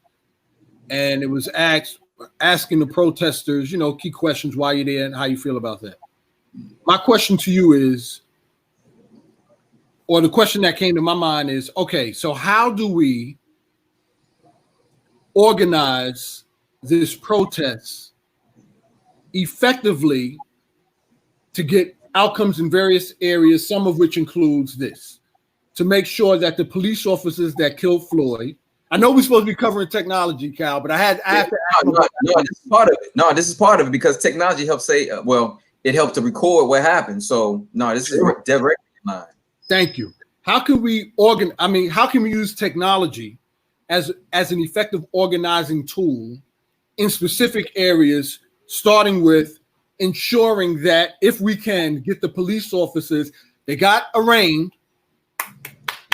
And it was asking the protesters, key questions, why you're there and how you feel about that. My question to you is, or the question that came to my mind is, okay, so how do we organize this protest effectively to get outcomes in various areas, some of which includes this, to make sure that the police officers that killed Floyd, I know we're supposed to be covering technology, Cal, but I have to ask. No, this is part of it. No, this is part of it because technology helps it helps to record what happened. So no, this is directly in line. Thank you. How can we how can we use technology as an effective organizing tool in specific areas, starting with ensuring that if we can get the police officers, they got arraigned,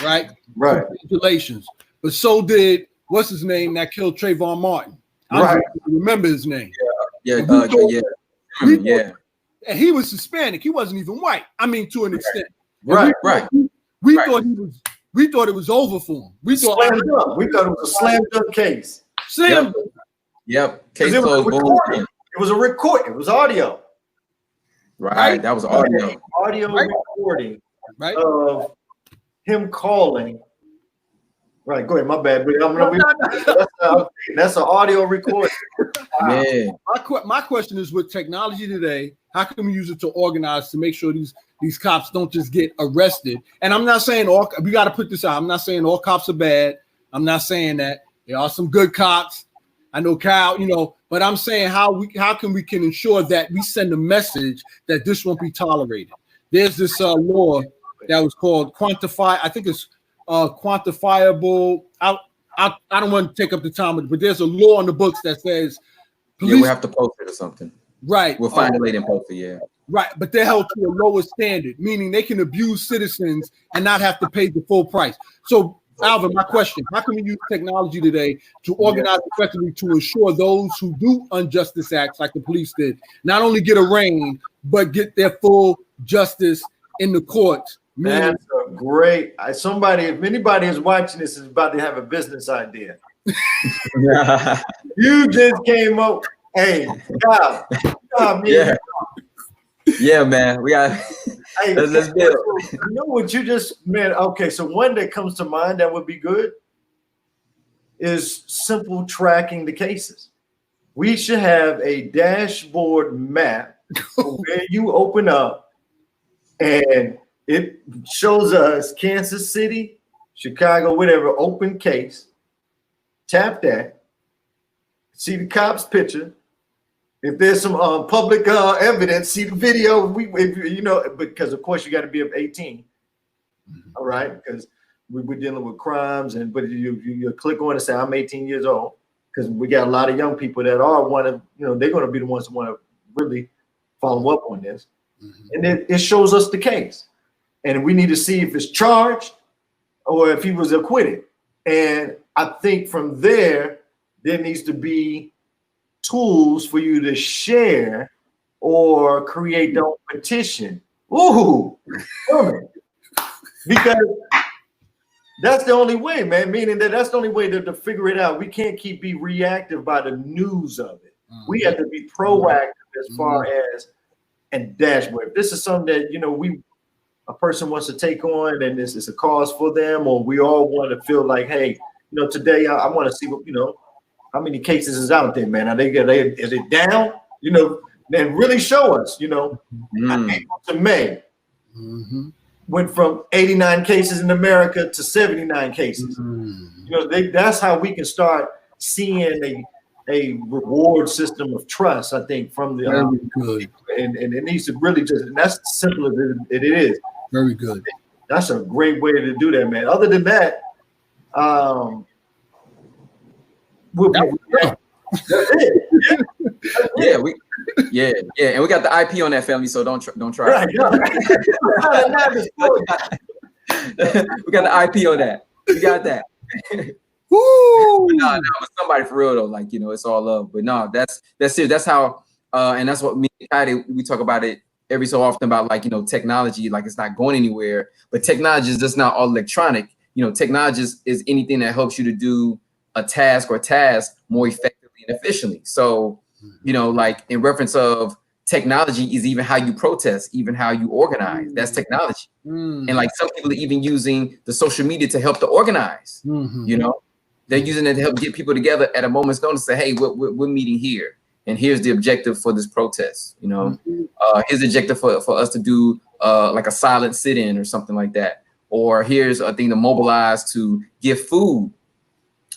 right? Congratulations. But so did what's his name that killed Trayvon Martin. I don't remember his name. Yeah. And he was Hispanic. He wasn't even white. To an extent. Right. We thought it was over for him. We thought it was a slam dunk case. Yep. Case closed. It was a record. It was audio. Right. That was audio. Audio recording of him calling. Right. Go ahead. My bad. That's an audio recording. Yeah. My question is, with technology today, how can we use it to organize to make sure these cops don't just get arrested? And I'm not saying we got to put this out. I'm not saying all cops are bad. I'm not saying that. There are some good cops. I know Kyle, but I'm saying how can we ensure that we send a message that this won't be tolerated. There's this law that was called quantify. I think it's quantifiable. I don't want to take up the time, but there's a law in the books that says we have to post it or something. Right. We'll find it later and post it. Yeah. Right, but they're held to a lower standard, meaning they can abuse citizens and not have to pay the full price. So Alvin, my question, how can we use technology today to organize effectively to ensure those who do injustice acts like the police did, not only get arraigned, but get their full justice in the courts? That's a great, if anybody is watching this is about to have a business idea. You just came up, hey, yeah, man, we got, hey, let's build. You know what you just meant? Okay, so one that comes to mind that would be good is simple tracking the cases. We should have a dashboard map where you open up and it shows us Kansas City, Chicago, whatever, open case. Tap that, see the cop's picture. If there's some public evidence, see the video. Because of course you got to be of 18. All right, because we're dealing with crimes, but you click on and say I'm 18 years old, because we got a lot of young people that they're going to be the ones that want to really follow up on this, and it shows us the case, and we need to see if it's charged or if he was acquitted. And I think from there needs to be tools for you to share or create their own petition. Ooh, because that's the only way, man. Meaning that's the only way to figure it out. We can't be reactive by the news of it. We have to be proactive as far as and dashboard. If this is something that a person wants to take on, and this is a cause for them, or we all want to feel like, hey, today I want to see what how many cases is out there, man. Is it down? Then really show us. April to May went from 89 cases in America to 79 cases. That's how we can start seeing a reward system of trust, I think, from the and it needs to really and that's simple as it is. Very good. That's a great way to do that, man. Other than that, and we got the IP on that, family, so don't try. Right. We got the IP on that. We got that. Woo! No, but somebody for real though, it's all love. But no, that's it. That's how, and that's what me and Heidi, we talk about it every so often about technology, it's not going anywhere. But technology is just not all electronic. Technology is anything that helps you to do a task more effectively and efficiently. So, in reference of technology is even how you protest, even how you organize. That's technology. And some people are even using the social media to help to organize. They're using it to help get people together at a moment's notice. Say, hey, we're meeting here, and here's the objective for this protest. Here's the objective for us to do a silent sit-in or something like that. Or here's a thing to mobilize to give food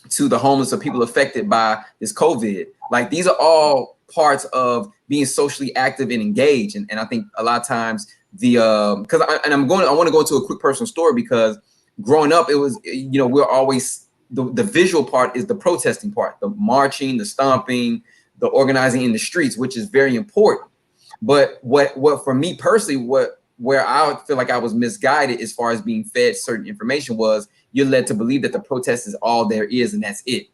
to the homeless or people affected by this COVID. These are all parts of being socially active and engaged. And I think a lot of times I want to go into a quick personal story, because growing up, it was, we're always, the visual part is the protesting part, the marching, the stomping, the organizing in the streets, which is very important. But what for me personally, where I feel like I was misguided as far as being fed certain information was you're led to believe that the protest is all there is and that's it.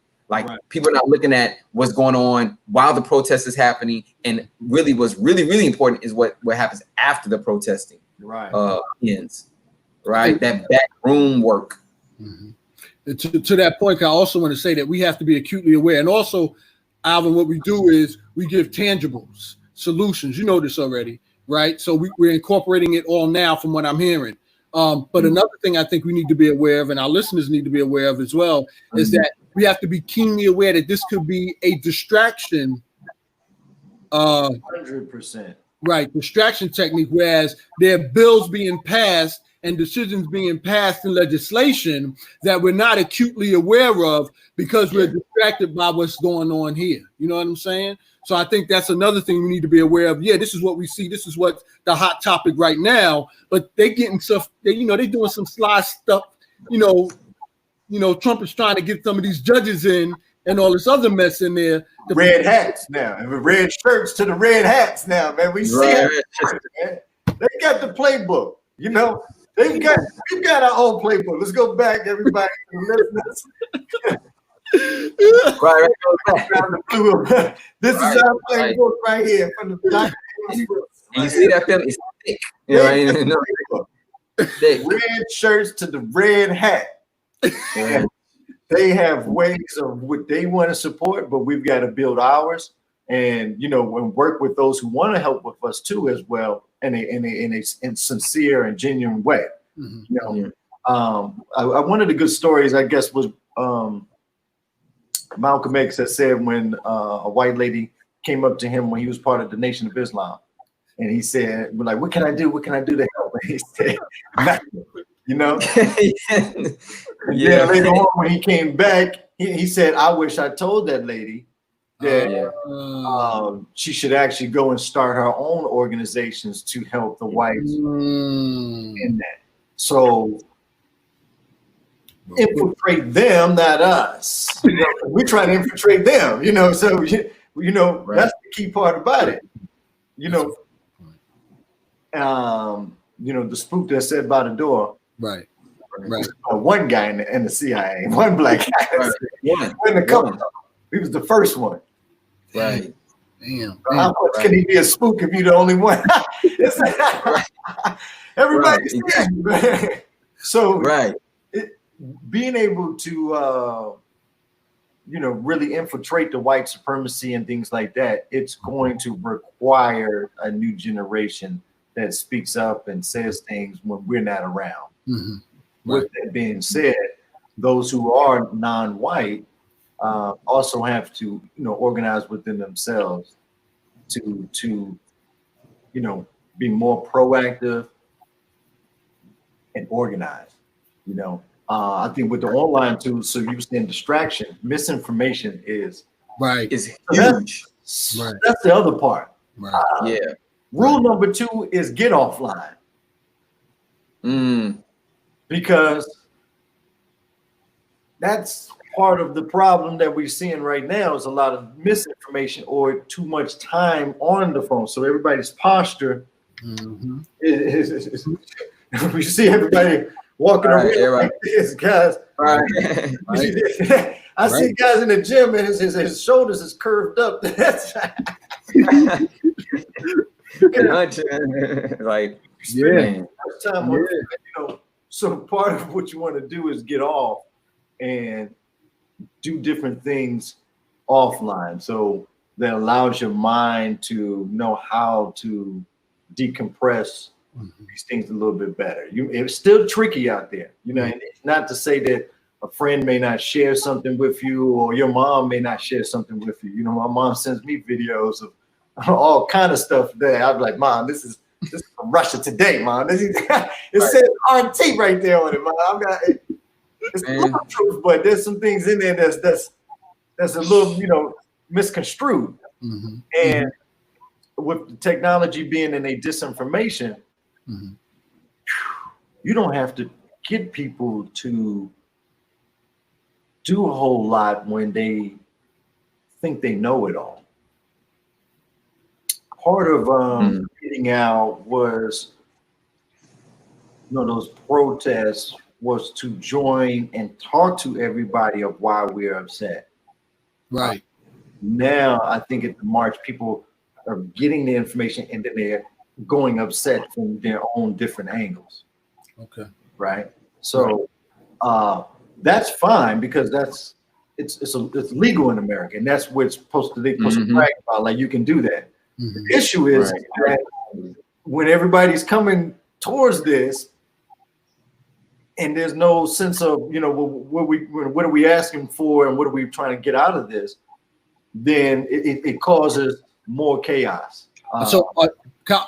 People are not looking at what's going on while the protest is happening, and really what's really important is what happens after the protesting ends. Right, that backroom work. To that point, I also want to say that we have to be acutely aware, and also, Alvin, what we do is we give tangibles, solutions. You know this already, right? So we're incorporating it all now from what I'm hearing. But another thing I think we need to be aware of, and our listeners need to be aware of as well, is that we have to be keenly aware that this could be a distraction. 100%. Right, distraction technique, whereas there are bills being passed and decisions being passed in legislation that we're not acutely aware of because we're distracted by what's going on here. You know what I'm saying? So I think that's another thing we need to be aware of. Yeah, this is what we see. This is what's the hot topic right now. But they getting stuff. They're doing some sly stuff. Trump is trying to get some of these judges in and all this other mess in there. Red hats now, and with red shirts to the red hats now, man. We see it, man. They got the playbook. we've got our own playbook. Let's go back, everybody. Right. This is our playbook right here from the black. And you see that film? It's thick. You know, thick. Red shirts to the red hat. Yeah. They have ways of what they want to support, but we've got to build ours, and and work with those who want to help with us too, as well, in a sincere and genuine way. Mm-hmm. One of the good stories, I guess, was Malcolm X that said when a white lady came up to him when he was part of the Nation of Islam, and he said, "We're like, what can I do? What can I do to help?" And he said, "Nothing." Yeah. Then later on, when he came back, he said, "I wish I told that lady that she should actually go and start her own organizations to help the whites in that." So infiltrate them, not us. We try to infiltrate them. So that's the key part about it. The spook that sat by the door. Right. One guy in the CIA, one black guy. Right. He was the first one. Right. Damn. How much can he be a spook if you're the only one? Everybody's right. So being able to really infiltrate the white supremacy and things like that, it's going to require a new generation that speaks up and says things when we're not around. Mm-hmm. With that being said, those who are non-white also have to, organize within themselves to be more proactive and organized. I think with the online tools, so you were saying distraction, misinformation is huge. That's the other part. Right. Rule number 2 is get offline. Because that's part of the problem that we're seeing right now is a lot of misinformation or too much time on the phone. So everybody's posture is we see everybody walking around like this, guys. Right. I see guys in the gym and his shoulders is curved up. That's like So part of what you want to do is get off and do different things offline. So that allows your mind to know how to decompress these things a little bit better. It's still tricky out there, and it's not to say that a friend may not share something with you or your mom may not share something with you. My mom sends me videos of all kind of stuff there. I'm like, Mom, this is from Russia today, Mom. It says RT right there on it, Mom. It's the truth, but there's some things in there that's a little, misconstrued. And with the technology being in a disinformation, you don't have to get people to do a whole lot when they think they know it all. Part of getting out was, those protests was to join and talk to everybody of why we're upset. Right. Now, I think at the march, people are getting the information and then they're going upset from their own different angles. Okay. Right. So that's fine because it's legal in America, and that's what they're supposed to brag about. Like, you can do that. The issue is that when everybody's coming towards this, and there's no sense of what are we asking for and what are we trying to get out of this, then it causes more chaos. So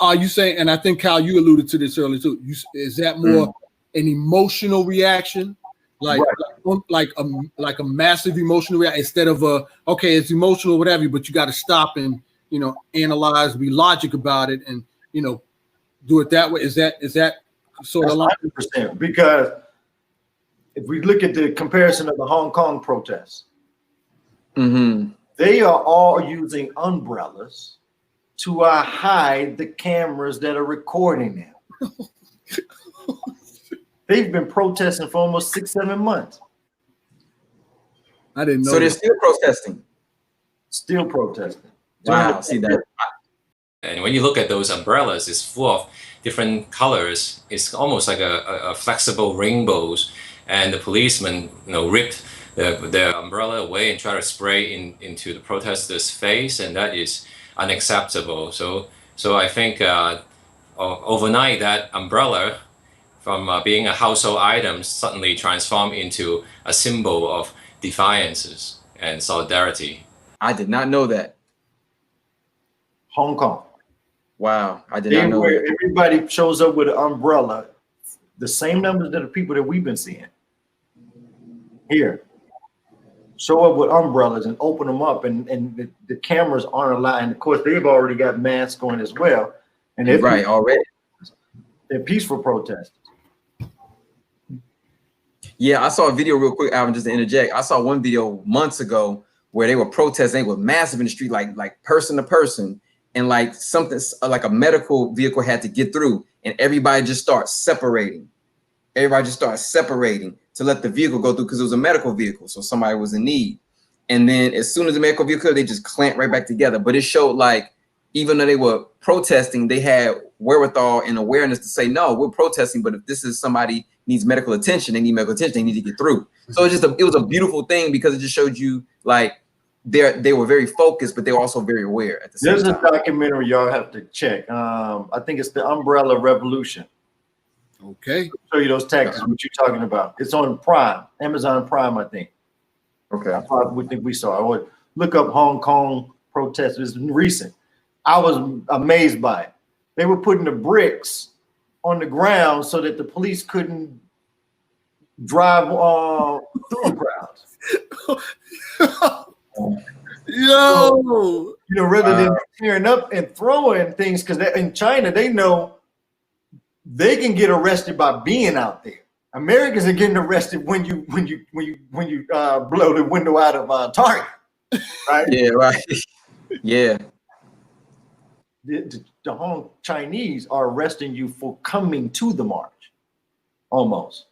are you saying, and I think Kyle, you alluded to this earlier too, is that more an emotional reaction, like a massive emotional reaction instead of it's emotional, whatever, but you got to stop and analyze, be logic about it, and do it that way? Is that sort of 100%? Because if we look at the comparison of the Hong Kong protests, they are all using umbrellas to hide the cameras that are recording them. They've been protesting for almost 6-7 months. I didn't know. So they're still protesting. Still protesting. Wow. See that? And when you look at those umbrellas, it's full of different colors. It's almost like a flexible rainbows. And the policemen, ripped the umbrella away and try to spray into the protesters' face, and that is unacceptable. So I think overnight that umbrella, from being a household item, suddenly transformed into a symbol of defiances and solidarity. I did not know that. Hong Kong. Wow, I did not know where that. everybody shows up with an umbrella, the same numbers that the people that we've been seeing here show up with umbrellas and open them up, and the cameras aren't allowed. And of course, they've already got masks on as well. And they're right, already. They're peaceful protesters. Yeah, I saw a video real quick, Alvin, just to interject. I saw one video months ago where they were protesting. They were massive in the street, like person to person. And like something like a medical vehicle had to get through, and everybody just starts separating. Everybody just starts separating to let the vehicle go through, because it was a medical vehicle, so somebody was in need. And then as soon as the medical vehicle, they just clamped right back together. But it showed like, even though they were protesting, they had wherewithal and awareness to say, no, we're protesting, but if this is somebody needs medical attention, they need medical attention, they need to get through. So it was a beautiful thing, because it just showed you like they were very focused, but they were also very aware at the same time. There's a documentary y'all have to check. I think it's the Umbrella Revolution. Okay. I'll show you those tactics, what you're talking about. It's on Prime, Amazon Prime, I think. Okay. We think we saw. I would look up Hong Kong protests. It's recent. I was amazed by it. They were putting the bricks on the ground so that the police couldn't drive through the crowds. Yo, rather than tearing up and throwing things, because in China they know they can get arrested by being out there. Americans are getting arrested when you blow the window out of Target, right? Yeah, right. Yeah. The Hong Chinese are arresting you for coming to the march, almost,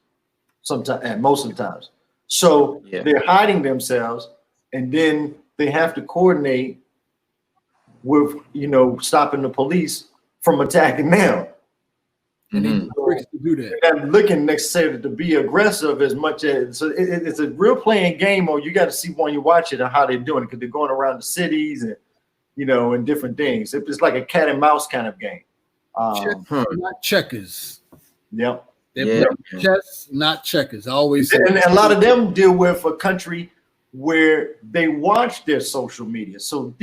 sometimes, and most of the times. So they're hiding themselves, and then they have to coordinate with stopping the police from attacking them. And they need bricks to do that. They're not looking necessarily to be aggressive as much as, so it's a real playing game. Or you got to see when you watch it and how they're doing it, because they're going around the cities and and different things. It's like a cat and mouse kind of game. Not checkers. Yep. They're chess, not checkers. I always say. And a lot of them deal with a country where they watch their social media. So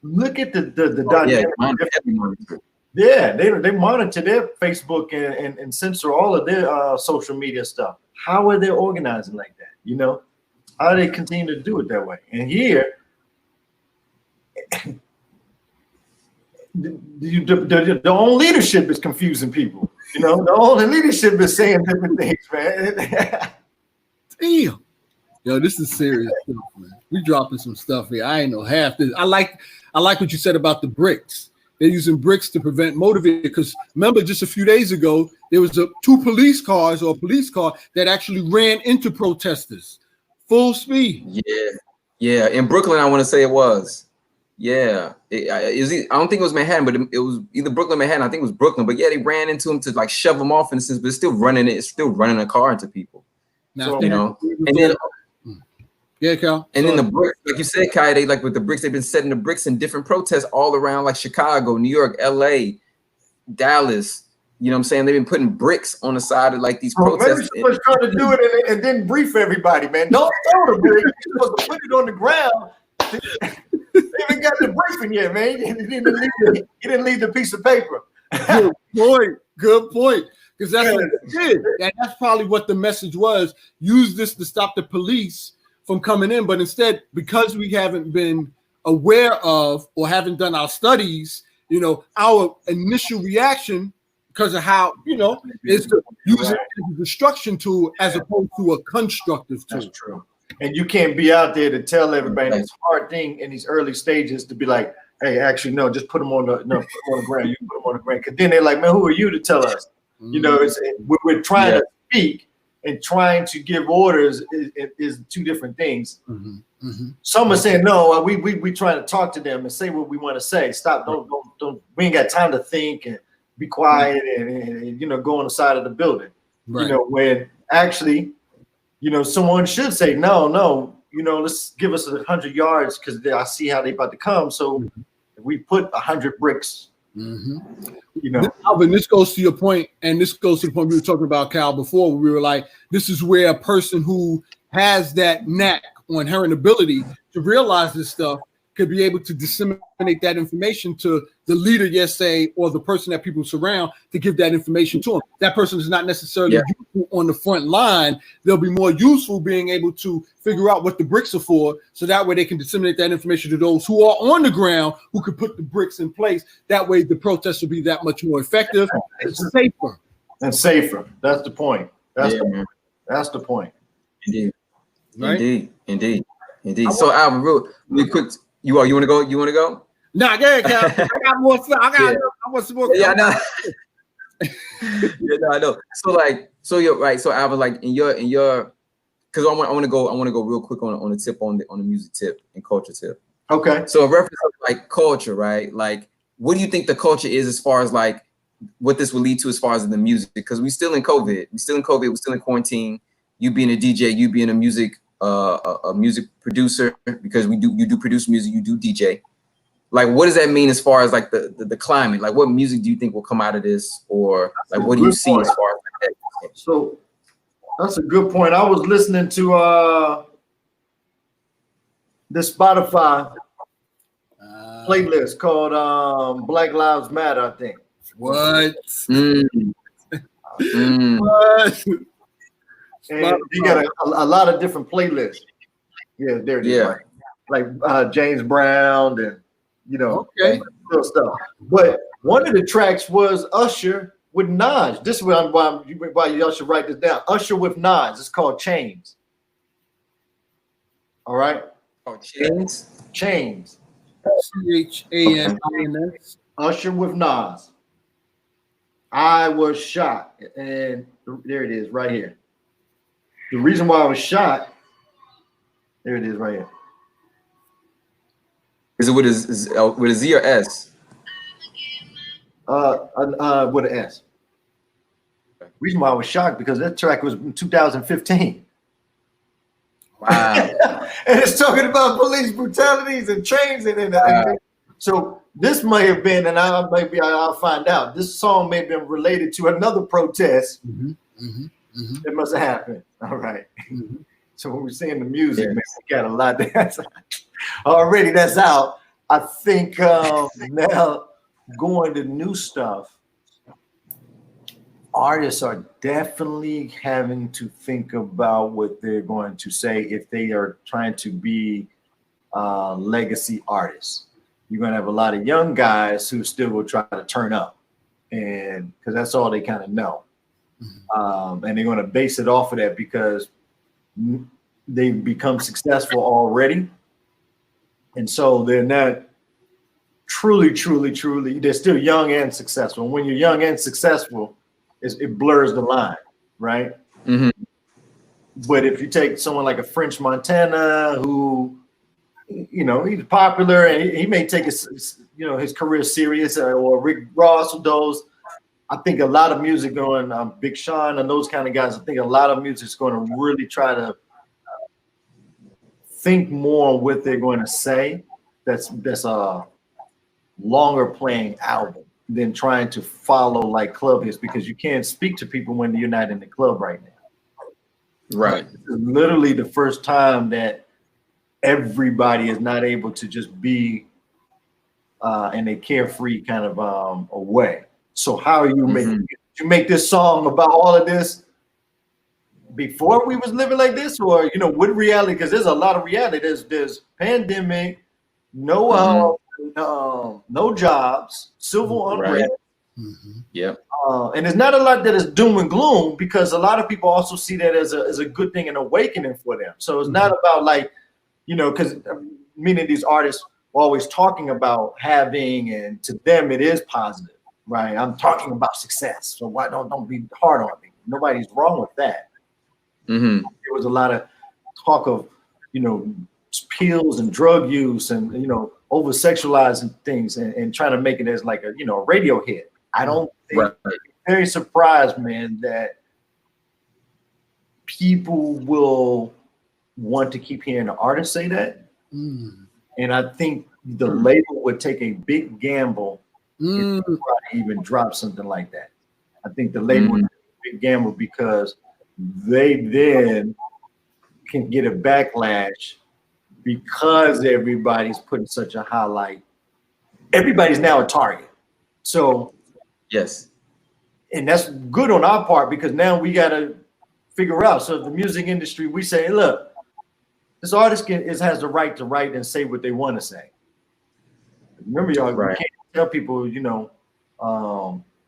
look at the dynamic. Yeah, they monitor their Facebook and censor all of their social media stuff. How are they organizing like that? How do they continue to do it that way? And here, the own leadership is confusing people. The own leadership is saying different things, man. Damn. Yo, this is serious stuff, man. We dropping some stuff here. I ain't know half this. I like what you said about the bricks. They're using bricks to prevent motor vehicles. Because remember, just a few days ago, there was two police cars or a police car that actually ran into protesters, full speed. Yeah. In Brooklyn, I want to say it was. Yeah, I don't think it was Manhattan, but it was either Brooklyn or Manhattan. I think it was Brooklyn. But yeah, they ran into him to like shove him off in a sense, but it's still running a car into people. Now, and then. Yeah, Cal. And then the bricks, like you said, Kai, they like with the bricks, they've been setting the bricks in different protests all around, like Chicago, New York, LA, Dallas. You know what I'm saying? They've been putting bricks on the side of like these protests. Maybe someone's trying to do it and then brief everybody, man. Don't throw the brick. You're supposed to put it on the ground. They even got the briefing yet, man. He didn't leave the piece of paper. Good point. Because that's what it did. And that's probably what the message was. Use this to stop the police from coming in, but instead, because we haven't been aware of or haven't done our studies, our initial reaction, because of how is to use it as a destruction tool as opposed to a constructive tool. That's true. And you can't be out there to tell everybody. It's a hard thing in these early stages to be like, hey, actually, no, just put them on the ground. You put them on the ground, because then they're like, man, who are you to tell us? You know, we're trying to speak and trying to give orders is two different things. Some are saying, no, we trying to talk to them and say what we want to say. Stop, don't, we ain't got time to think and be quiet and you know, go on the side of the building. You know, when actually, you know, someone should say, no, you know, let's give us 100 yards because I see how they about to come. So if we put 100 bricks, you know. Alvin, this goes to your point, and this goes to the point we were talking about, Cal, before, where we were like, this is where a person who has that knack or inherent ability to realize this stuff could be able to disseminate that information to the leader, yes, say, or the person that people surround to give that information to them. That person is not necessarily useful on the front line. They'll be more useful being able to figure out what the bricks are for, so that way they can disseminate that information to those who are on the ground who could put the bricks in place. That way the protest will be that much more effective and safer. And safer. That's the point. That's the point. Indeed. Right? Indeed. So Alvin, real quick, you want to go? You want to go? Nah, go ahead, Cal. I got more stuff. I want some more. Yeah, I know. I know. So you're right. So Alvin, like in your, because I want to go real quick on the tip on the music tip and culture tip. Okay. So a reference to like culture, right? Like, what do you think the culture is as far as like what this will lead to as far as in the music? Because we're still in COVID. We're still in quarantine. You being a DJ, you being a music producer, because you do produce music, you do DJ. Like, what does that mean as far as like the climate? Like, what music do you think will come out of this, or like what do you see as far as like that? So that's a good point. I was listening to the Spotify playlist called Black Lives Matter, I think. What? What? And you got a lot of different playlists. Yeah, there it is. Yeah. Like James Brown and, you know, okay, stuff. But one of the tracks was Usher with Nas. This is why y'all should write this down. Usher with Nas. It's called Chains. All right. Oh, Chains. Chains. CHANINS. Usher with Nas. I was shot, and there it is, right here. The reason why I was shot. There it is, right here. Is it with a Z or S? With an S. Reason why I was shocked because that track was in 2015. Wow. And it's talking about police brutalities and chains and so this may have been, and I'll find out. This song may have been related to another protest. It must have happened. All right. So when we're seeing the music, man, we got a lot that's already that's out. I think now going to new stuff, artists are definitely having to think about what they're going to say if they are trying to be legacy artists. You're going to have a lot of young guys who still will try to turn up, and because that's all they kind of know. And they're going to base it off of that because they've become successful already. And so they're not truly, they're still young and successful. And when you're young and successful, it blurs the line, right? But if you take someone like a French Montana, who, you know, he's popular and he may take his career serious, or Rick Ross, or those, I think a lot of music going, Big Sean and those kind of guys, I think a lot of music is going to really try to think more on what they're going to say. That's a longer playing album than trying to follow like club hits, because you can't speak to people when you're not in the club right now. Right. It's literally the first time that everybody is not able to just be in a carefree kind of a way. So how are you making you make this song about all of this before we was living like this, or with reality? Because there's a lot of reality. There's pandemic, no jobs, civil unrest. Yeah. And it's not a lot that is doom and gloom, because a lot of people also see that as a good thing, an awakening for them. So it's not about like, because many of these artists are always talking about having, and to them it is positive. right? I'm talking about success, so why don't be hard on me? Nobody's wrong with that. Mm-hmm. There was a lot of talk of, pills and drug use and, over sexualizing things and trying to make it as like a, a radio hit. I don't think, Right. I'm very surprised, man, that people will want to keep hearing the artist say that. And I think the label would take a big gamble if they try to even drop something like that. I think the label would take a big gamble because they then can get a backlash because everybody's putting such a highlight. Everybody's now a target. So yes, and that's good on our part because now we got to figure out. So the music industry, we say, look, this artist has the right to write and say what they want to say. Remember, y'all, right. You can't tell people,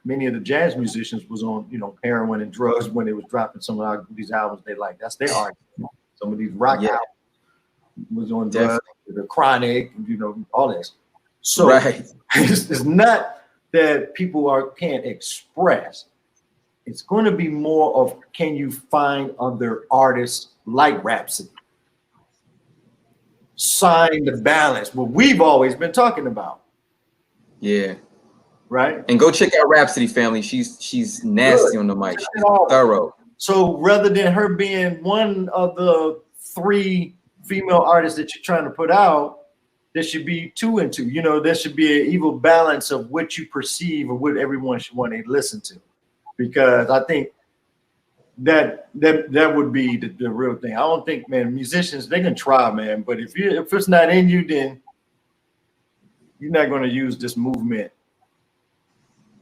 many of the jazz musicians was on, heroin and drugs when they was dropping some of these albums they like. That's their art. Some of these rock albums was on drugs, the Chronic, all this. So right. it's not that people can't express. It's going to be more of, can you find other artists like Rhapsody? Sign the balance, what we've always been talking about. Yeah. Right. And go check out Rhapsody, family. She's nasty on the mic. She's thorough. So rather than her being one of the 3 female artists that you're trying to put out, there should be 2 and 2. There should be an equal balance of what you perceive or what everyone should want to listen to. Because I think that would be the real thing. I don't think, man, musicians, they can try, man, but if it's not in you, then you're not going to use this movement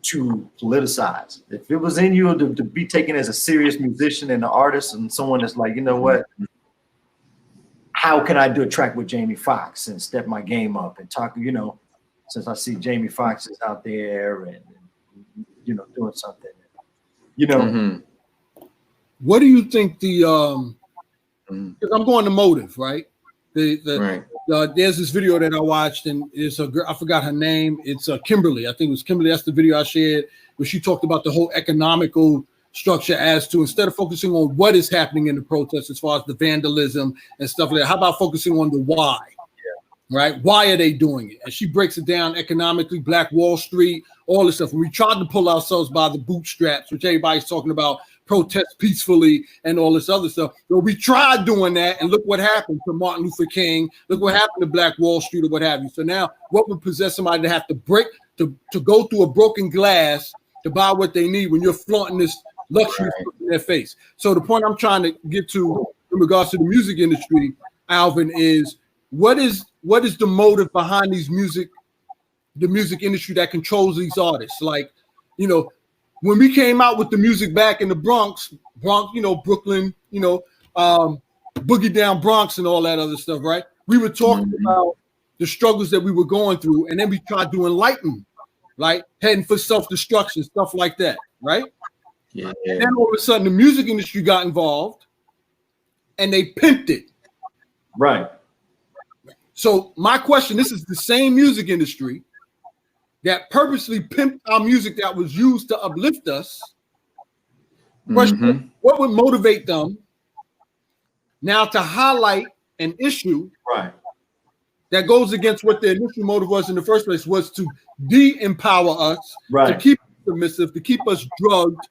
to politicize. If it was in you to be taken as a serious musician and an artist and someone that's like, you know what, how can I do a track with Jamie Foxx and step my game up and talk, since I see Jamie Foxx is out there and doing something, What do you think because I'm going to motive, right? Right. There's this video that I watched, and it's a girl, I forgot her name. It's Kimberly. I think it was Kimberly. That's the video I shared where she talked about the whole economical structure as to, instead of focusing on what is happening in the protests as far as the vandalism and stuff like that, how about focusing on the why? Right? Why are they doing it? And she breaks it down economically, Black Wall Street, all this stuff. And we tried to pull ourselves by the bootstraps, which everybody's talking about, protest peacefully and all this other stuff. So we tried doing that, and look what happened to Martin Luther King. Look what happened to Black Wall Street or what have you. So now what would possess somebody to have to break, to go through a broken glass to buy what they need when you're flaunting this luxury in their face? So the point I'm trying to get to in regards to the music industry, Alvin, is what is the motive behind the music industry that controls these artists? Like, when we came out with the music back in the Bronx, Brooklyn, Boogie Down Bronx and all that other stuff, right? We were talking about the struggles that we were going through, and then we tried to enlighten, like heading for self-destruction, stuff like that, right? Yeah. And then all of a sudden the music industry got involved and they pimped it. Right. So my question, this is the same music industry that purposely pimped our music that was used to uplift us. Question, what would motivate them now to highlight an issue that goes against what their initial motive was in the first place, was to de-empower us, to keep us submissive, to keep us drugged,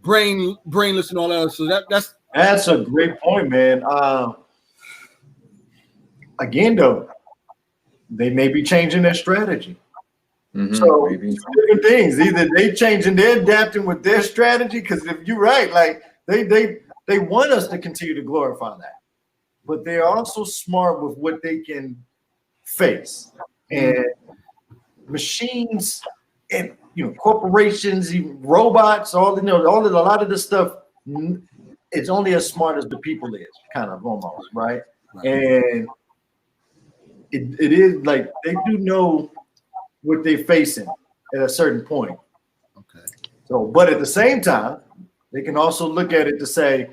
brainless and all that. So that's a great point, man. Again, though, they may be changing their strategy. So different things. Either they changing, they're adapting with their strategy. Because if you're right, like they want us to continue to glorify that, but they're also smart with what they can face. And machines and corporations, even robots, a lot of this stuff. It's only as smart as the people is, kind of almost, right? And it is like they do know what they're facing at a certain point. Okay. So, but at the same time, they can also look at it to say,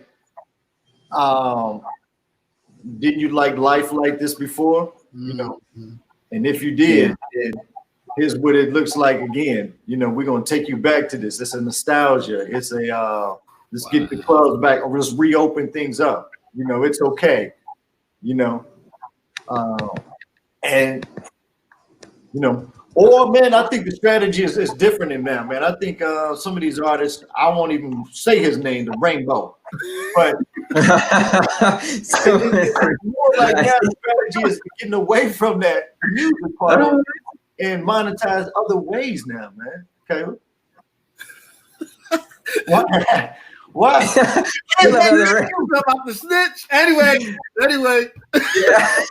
did you like life like this before? And if you did, here's what it looks like again. You know, we're gonna take you back to this. It's a nostalgia. It's a let's get the clubs back, or just reopen things up. You know, it's okay. You know, and you know, or man, I think the strategy is different in that, man. I think some of these artists, I won't even say his name, the Rainbow, but it's more like now the strategy is getting away from that music part and monetize other ways now, man. Okay. What? About the snitch. Anyway. Yeah.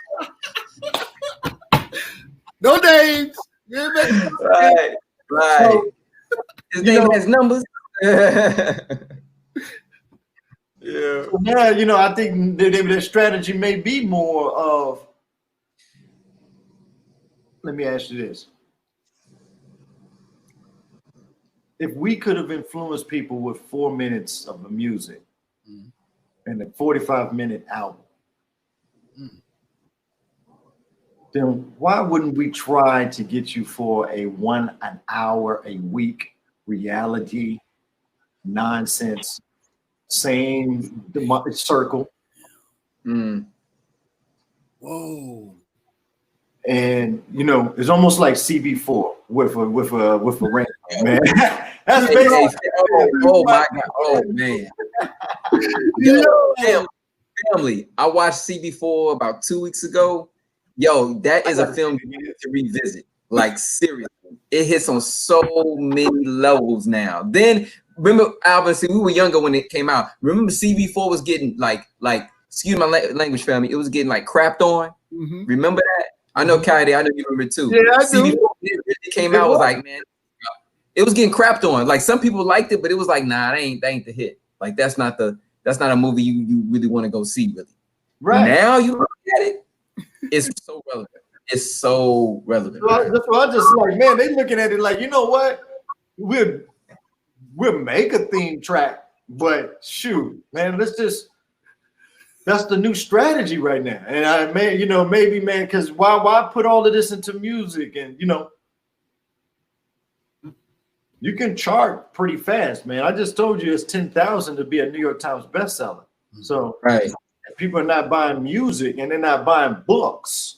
No names. Right. So, his name has numbers. Yeah. So now, you know, I think their strategy may be more of, let me ask you this. If we could have influenced people with 4 minutes of the music and a 45-minute album, then why wouldn't we try to get you for an hour a week reality nonsense, same circle? Whoa. And you know, it's almost like CB4 with a rain, man. That's basically. Oh my God! Oh man! Yo, family, I watched CB4 about 2 weeks ago. Yo, that is a film you need to revisit. Like seriously, it hits on so many levels now. Then remember, Alvin, see, we were younger when it came out. Remember, CB4 was getting like excuse my language, family. It was getting like crapped on. Remember that? I know, Kaide, I know you remember too. Yeah, I CB4 do. it came out, was like, man, it was getting crapped on. Like some people liked it, but it was like, nah, that ain't the hit. Like that's not a movie you really want to go see, really. Right. Now you look at it, it's so relevant. It's so relevant. That's why I just like, man, they looking at it like, you know what? We'll make a theme track, but shoot, man, that's the new strategy right now. And I man, you know, maybe, man, because why put all of this into music? And you know, you can chart pretty fast, man. I just told you it's 10,000 to be a New York Times bestseller. So right. If people are not buying music and they're not buying books,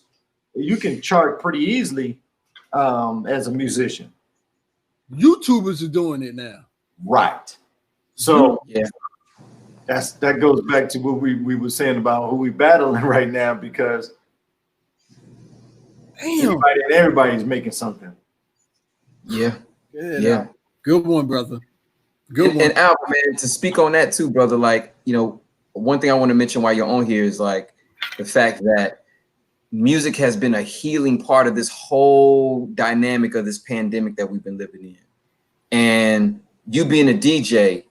you can chart pretty easily as a musician. YouTubers are doing it now. Right. So yeah. That goes back to what we were saying about who we battling right now, because everybody's making something. Yeah. Yeah. Good one, brother. Good one. And Alvin, man, to speak on that too, brother, like, you know, one thing I want to mention while you're on here is like the fact that music has been a healing part of this whole dynamic of this pandemic that we've been living in. And you being a DJ,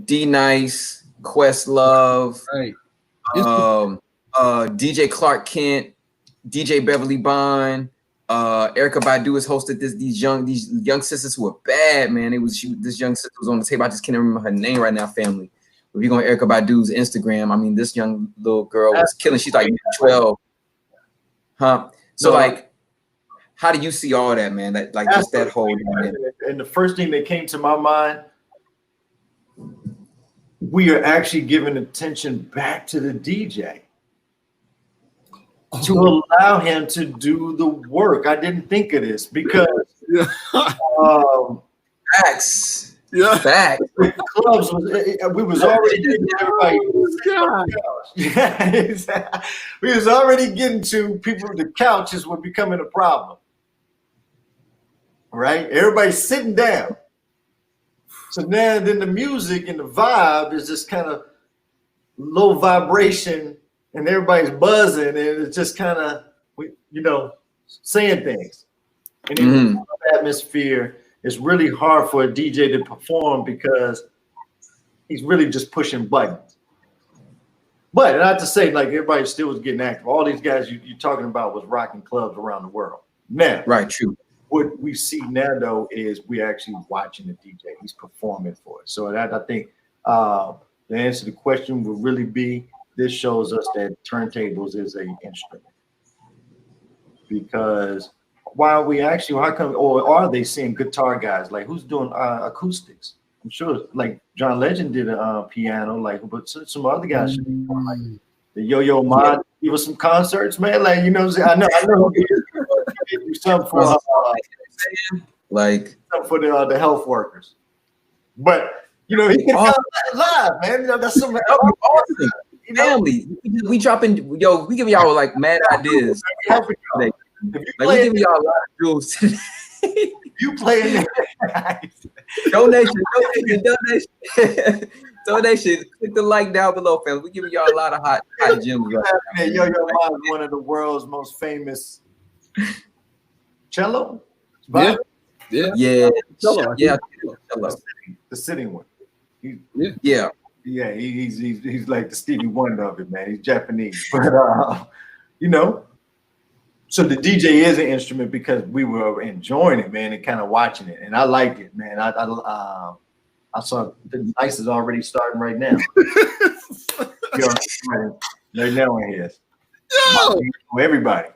D-Nice, Questlove, right. DJ Clark Kent, DJ Beverly Bond, Erykah Badu has hosted these young sisters who are bad, man. This young sister was on the table. I just can't remember her name right now, family. If you go on Erykah Badu's Instagram, I mean, this young little girl was killing. She's like 12, huh? So like, how do you see all that, man? That like just that whole dynamic. And the first thing that came to my mind, we are actually giving attention back to the DJ to allow him to do the work. I didn't think of this because facts. Yeah, facts. The clubs we was already getting everybody. Yeah, we was already getting to people. The couches were becoming a problem, right? Everybody's sitting down. So now then the music and the vibe is just kind of low vibration and everybody's buzzing and it's just kind of, you know, saying things. And in the atmosphere, it's really hard for a DJ to perform because he's really just pushing buttons. But not to say like everybody still was getting active. All these guys you're talking about was rocking clubs around the world. Now, right, true. What we see now, though, is we actually watching the DJ. He's performing for us. So that I think the answer to the question would really be, this shows us that turntables is an instrument. Because why are we actually? How come? Or are they seeing guitar guys? Like who's doing acoustics? I'm sure like John Legend did a piano. Like, but some other guys should be doing, like the Yo-Yo Ma give us some concerts, man. Like you know, I know who do something for like something for the health workers. But you know, he can come live, man. You know, that's something awesome. Family, we dropping, we giving y'all like mad ideas. Like, we giving y'all a lot of jewels today. You playing donation. Donation. Click the like down below, fam. We giving y'all a lot of hot gems right now. Yo-Yo Ma is one of the world's most famous cello. Yeah. Cello. The sitting one. Yeah, he's like the Stevie Wonder of it, man. He's Japanese, but you know. So the DJ is an instrument because we were enjoying it, man, and kind of watching it, and I liked it, man. I saw the ice is already starting right now. Right now in here. Everybody.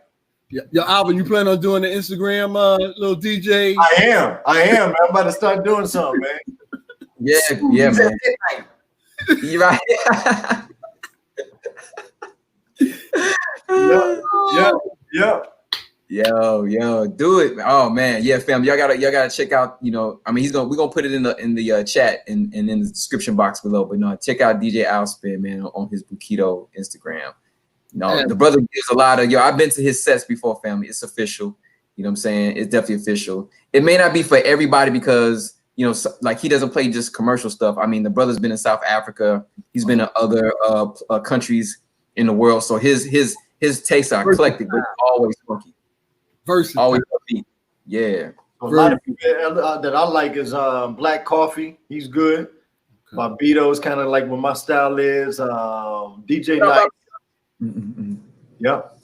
Yo, Alvin, you plan on doing the Instagram little DJ? I am. I'm about to start doing something, man. Yeah, man. You're right. Yep. Yo, do it. Oh man, yeah, fam. Y'all gotta check out. We're gonna put it in the chat and in the description box below. But no, check out DJ Alspin, man, on his Bukito Instagram. The brother gives a lot of I've been to his sets before, family. It's official. You know what I'm saying? It's definitely official. It may not be for everybody because like he doesn't play just commercial stuff. I mean, the brother's been in South Africa. He's been in other countries in the world. So his tastes are eclectic, but always funky. Always upbeat. Yeah. A lot of people that I like is Black Coffee. He's good. Okay. Barbito is kind of like what my style is. DJ Night. Yep.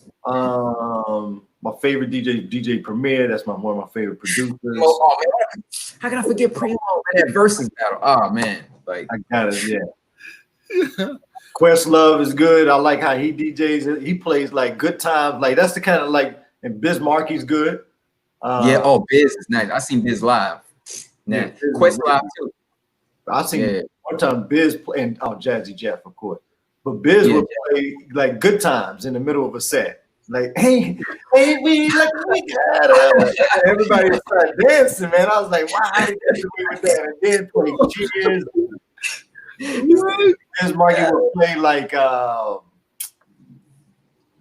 My favorite DJ Premier. That's one of my favorite producers. Oh man, how can I forget Primo in that versus battle? Oh man, like I got it. Yeah. Questlove is good. I like how he DJs. He plays like good times. Like that's the kind of like. And Biz Markie's good. Biz is nice. I seen Biz live. Nah, Quest live too. I seen one time Biz and Jazzy Jeff, of course. But Biz would play like good times in the middle of a set. Like, hey, we got it. Everybody would start dancing, man. I was like, why did you do with that? And then play cheers. Biz Markie would play like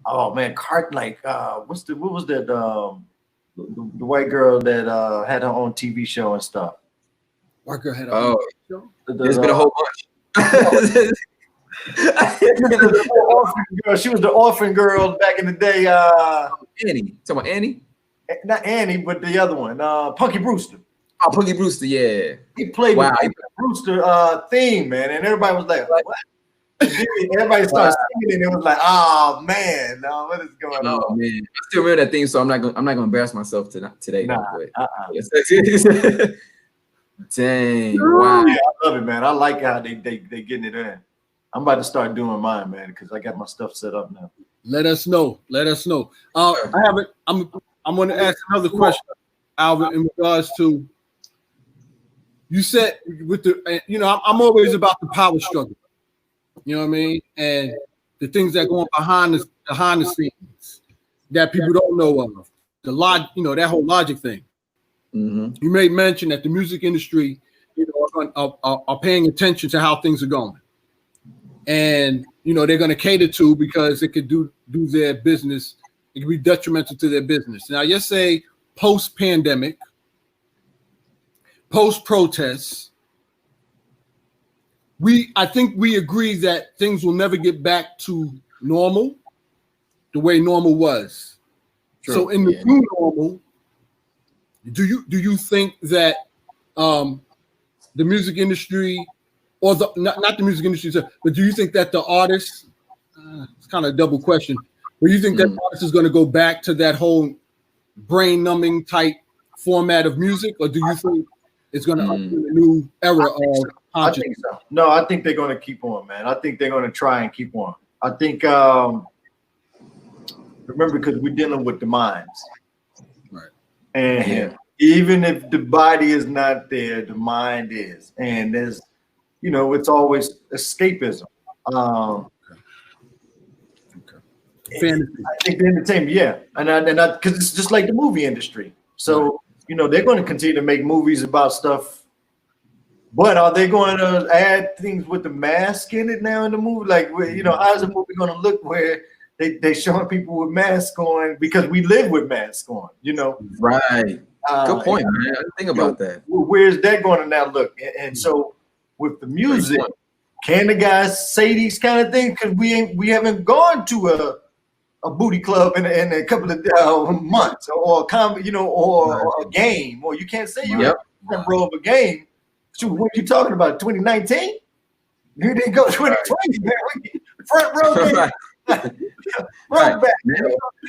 oh man, what was that the white girl that had her own TV show and stuff? White girl had her own show? There's been a whole bunch. She was the orphan girl back in the day. Annie. Talking about Annie? Not Annie, but the other one, Punky Brewster. Oh, Punky Brewster, yeah. He played the Punky Brewster theme, man, and everybody was like, what? Everybody started singing, and it was like, oh man, no, what is going on? Oh man, I still remember that theme, so I'm not gonna embarrass myself today. Nah, Dang, wow. Yeah, I love it, man. I like how they getting it in. I'm about to start doing mine, man, because I got my stuff set up now. Let us know. I have it. I'm going to ask another question, Alvin, in regards to you said with the I'm always about the power struggle. You know what I mean? And the things that go on behind the scenes that people don't know of. That whole logic thing. Mm-hmm. You made mention that the music industry, are paying attention to how things are going. And, they're going to cater to because it could do their business. It could be detrimental to their business. Now, let's say post-pandemic, post-protests, I think we agree that things will never get back to normal, the way normal was. True. So in the new normal, do you think that the music industry, or not the music industry, but do you think that the artists, it's kind of a double question, but you think that the artist is going to go back to that whole brain numbing type format of music, or do you think it's going to usher in a new era of consciousness? I think so. No, I think they're going to keep on, man. I think they're going to try and keep on. I think, remember, because we're dealing with the minds. Right. And even if the body is not there, the mind is. And there's, you know, it's always escapism. Fantasy. I think the entertainment, yeah. And I because it's just like the movie industry. So, you know, they're going to continue to make movies about stuff. But are they going to add things with the mask in it now in the movie? Like, you know, how's the movie going to look where they showing people with masks on because we live with masks on, you know? Right. Good point, man. I didn't think about that. Where's that going to now look? And so with the music, can the guys say these kind of things? Because we haven't gone to a booty club in a couple of months, or you know, or a game, or you can't say you're in the front row of a game. So what are you talking about? 2019? You didn't go 2020, man. Front row. Right.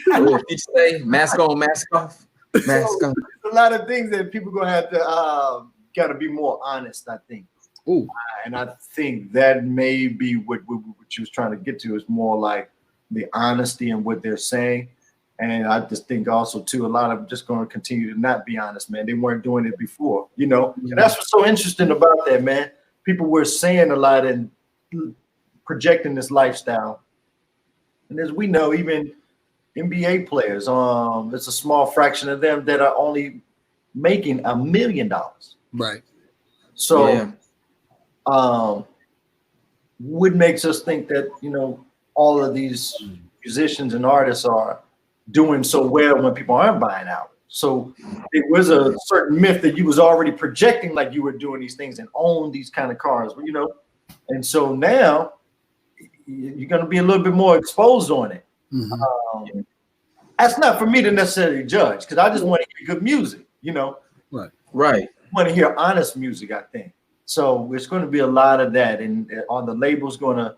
What you say? Mask on, mask off. Mask on. A lot of things that people gonna have to gotta be more honest, I think. Ooh. And I think that may be what you was trying to get to, is more like the honesty in what they're saying. And I just think also too, a lot of them just going to continue to not be honest, man. They weren't doing it before, you know. And that's what's so interesting about that, man. People were saying a lot and projecting this lifestyle. And as we know, even NBA players, it's a small fraction of them that are only making $1 million. Right. So what makes us think that, you know, all of these musicians and artists are doing so well when people aren't buying out? So it was a certain myth that you was already projecting like you were doing these things and own these kind of cars, you know. And so now you're going to be a little bit more exposed on it. That's not for me to necessarily judge, because I just want to hear good music, you know. Right. I want to hear honest music, I think. So it's going to be a lot of that, and are the labels going to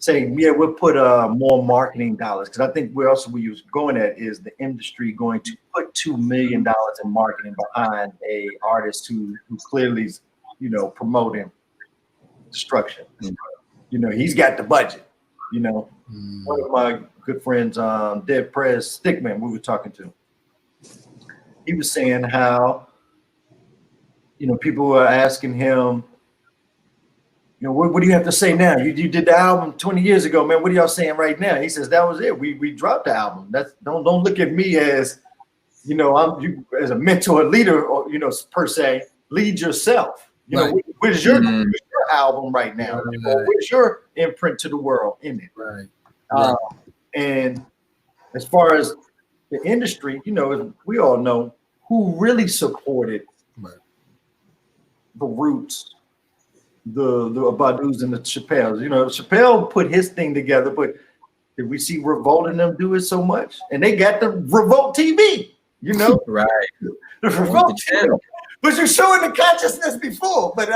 say, yeah, we'll put more marketing dollars? Because I think where else we was going at is the industry going to put $2 million in marketing behind a artist who clearly is, you know, promoting destruction. You know, he's got the budget. You know, one of my good friends, Dead Prez Stickman, we were talking to, he was saying how, you know, people were asking him, you know, what do you have to say now? You did the album 20 years ago, man. What are y'all saying right now? He says, that was it. We dropped the album. That's don't look at me as, you know, as a mentor, leader, or, you know, per se. Lead yourself. You know, where's your album right now? Where's your imprint to the world in it? Right. And as far as the industry, you know, we all know who really supported the Roots, the Badus and the Chappelles. You know, Chappelle put his thing together, but did we see Revolt and them do it so much? And they got the Revolt TV, you know? Right. The Revolt channel. But you're showing the consciousness before, but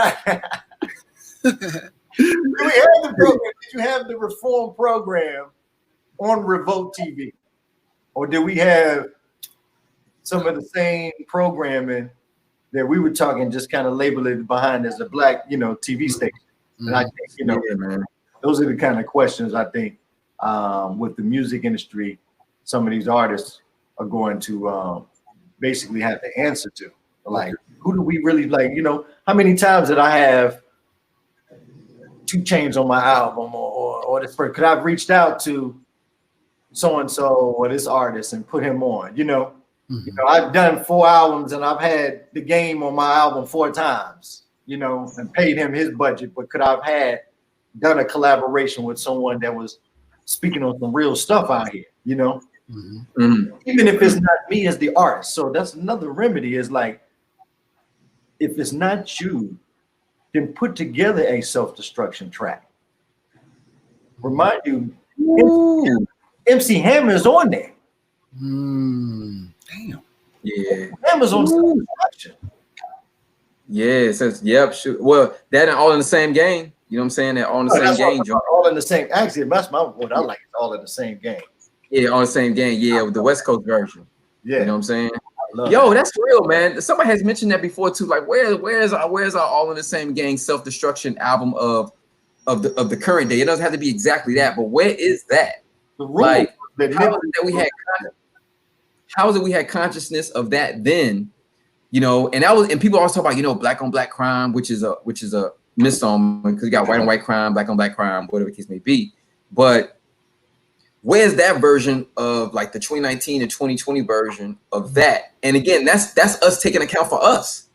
did you have the Reform program on Revolt TV? Or did we have some of the same programming that we were talking, just kind of label it behind as a black, you know, TV station? And I think, you know, those are the kind of questions I think with the music industry, some of these artists are going to basically have to answer to. Like, who do we really like? You know, how many times did I have 2 Chainz on my album or this person? Could I have reached out to so-and-so or this artist and put him on, you know? You know, I've done 4 albums and I've had The Game on my album 4 times, you know, and paid him his budget. But could I have done a collaboration with someone that was speaking on some real stuff out here, you know? Even if it's not me as the artist. So that's another remedy, is like, if it's not you, then put together a self-destruction track. Remind you, MC Hammer's on there. Damn. Yeah. Hammer's on self-destruction. Yeah, it says, yep, sure. Well, that and All in the Same Game. You know what I'm saying? That All in the Same Game. All in the same. Actually, that's what I like. It's All in the Same Game. Yeah, All in the Same Game. Yeah, with the West Coast version. Yeah. You know what I'm saying? Yo, that's real, man. Somebody has mentioned that before too. Like, where's our All in the Same Gang self-destruction album of the current day? It doesn't have to be exactly that, but where is that? The rule that we had. how is it we had consciousness of that then? You know, and people always talk about, you know, black on black crime, which is a misnomer, because you got white on white crime, black on black crime, whatever the case may be. But where's that version of like the 2019 and 2020 version of that? And again, that's us taking account for us.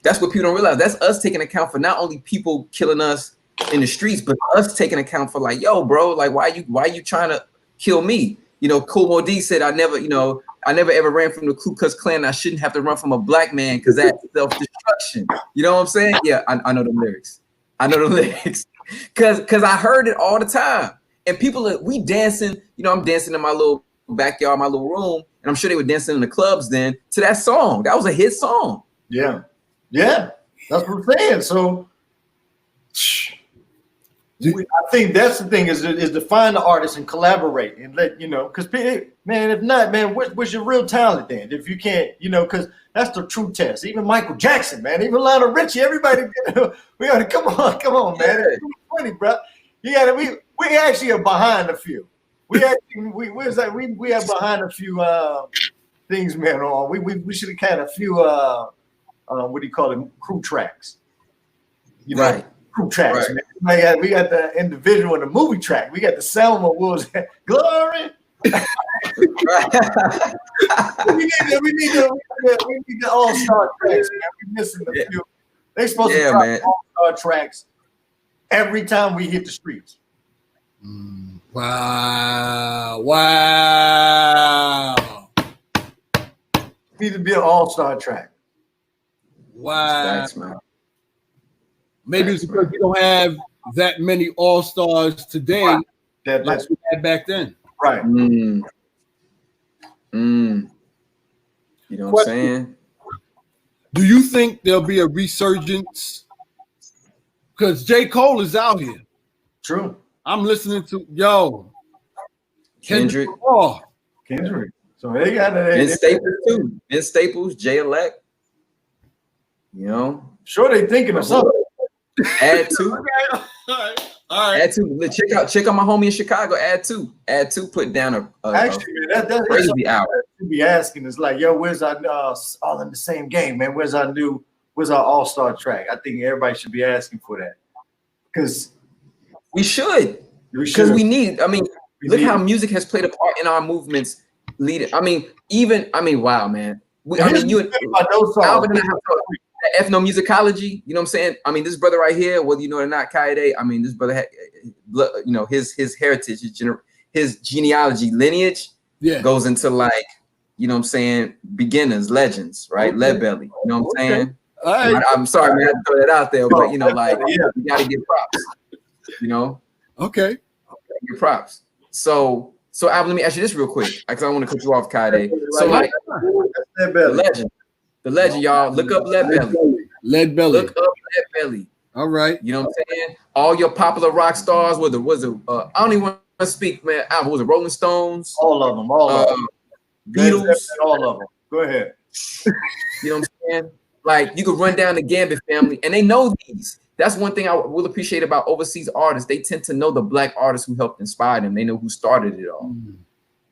That's what people don't realize. That's us taking account for not only people killing us in the streets, but us taking account for like, yo, bro, like why you trying to kill me? You know, Kool Moe Dee said, I never ever ran from the Ku Klux Klan. I shouldn't have to run from a black man because that's self-destruction. You know what I'm saying? Yeah, I know the lyrics. I know the lyrics because I heard it all the time. And people we dancing, you know, I'm dancing in my little backyard, my little room, and I'm sure they were dancing in the clubs then to that song. That was a hit song. Yeah. Yeah. That's what I'm saying. So I think that's the thing is to find the artist and collaborate and let, you know, because man, if not, man, where's your real talent then? If you can't, you know, because that's the true test. Even Michael Jackson, man, even Lionel Richie, everybody, we gotta come on, man. It's 2020, bro. You gotta we actually are behind a few. We are behind a few things, man. On we should have had a few what do you call them, crew tracks, you know. Right. Crew tracks, right. Man. We got the individual and the movie track. We got the Selma Wolves, Glory. we need the all-star tracks, man. We're missing a few. They're supposed to drop all-star tracks every time we hit the streets. Wow. Need to be an all-star track. Wow. Thanks, man. Maybe it's because we don't have that many all-stars today like we had back then. Right. You know what I'm saying? Do you think there'll be a resurgence? Because J. Cole is out here. True. I'm listening to Kendrick. Kendrick. So they got Ben Staples too. Ben Staples, J-Elect. You know. Sure, they thinking of something. Add two. All right. Add two. Check out my homie in Chicago. Add two. Put down Actually, that's crazy hour. To be asking is like, yo, where's our all in the same game, man? Where's our all-star track? I think everybody should be asking for that because we should. Because we need. I mean, look how music has played a part in our movements. Wow, man. You and Alvin and I have ethnomusicology, you know what I'm saying? I mean, this brother right here, whether you know it or not, Kaide, I mean, this brother had, you know, his heritage, his genealogy, lineage goes into like, you know what I'm saying, beginners, legends, right? Okay. Lead belly, you know what I'm saying? All right. I'm sorry, man, I had to throw that out there, but you know, like, you gotta get props, you know? Okay. Get props. So Alvin, let me ask you this real quick, because I want to cut you off, Kaide. So like, the legend, y'all. Look up Lead Belly. Lead Belly. Look up Lead Belly. All right. You know what I'm saying? All your popular rock stars, I don't even want to speak, man. Was it Rolling Stones? All of them. Beatles. All of them. Go ahead. You know what I'm saying? Like, you could run down the Gambit family, and they know these. That's one thing I will appreciate about overseas artists. They tend to know the black artists who helped inspire them. They know who started it all.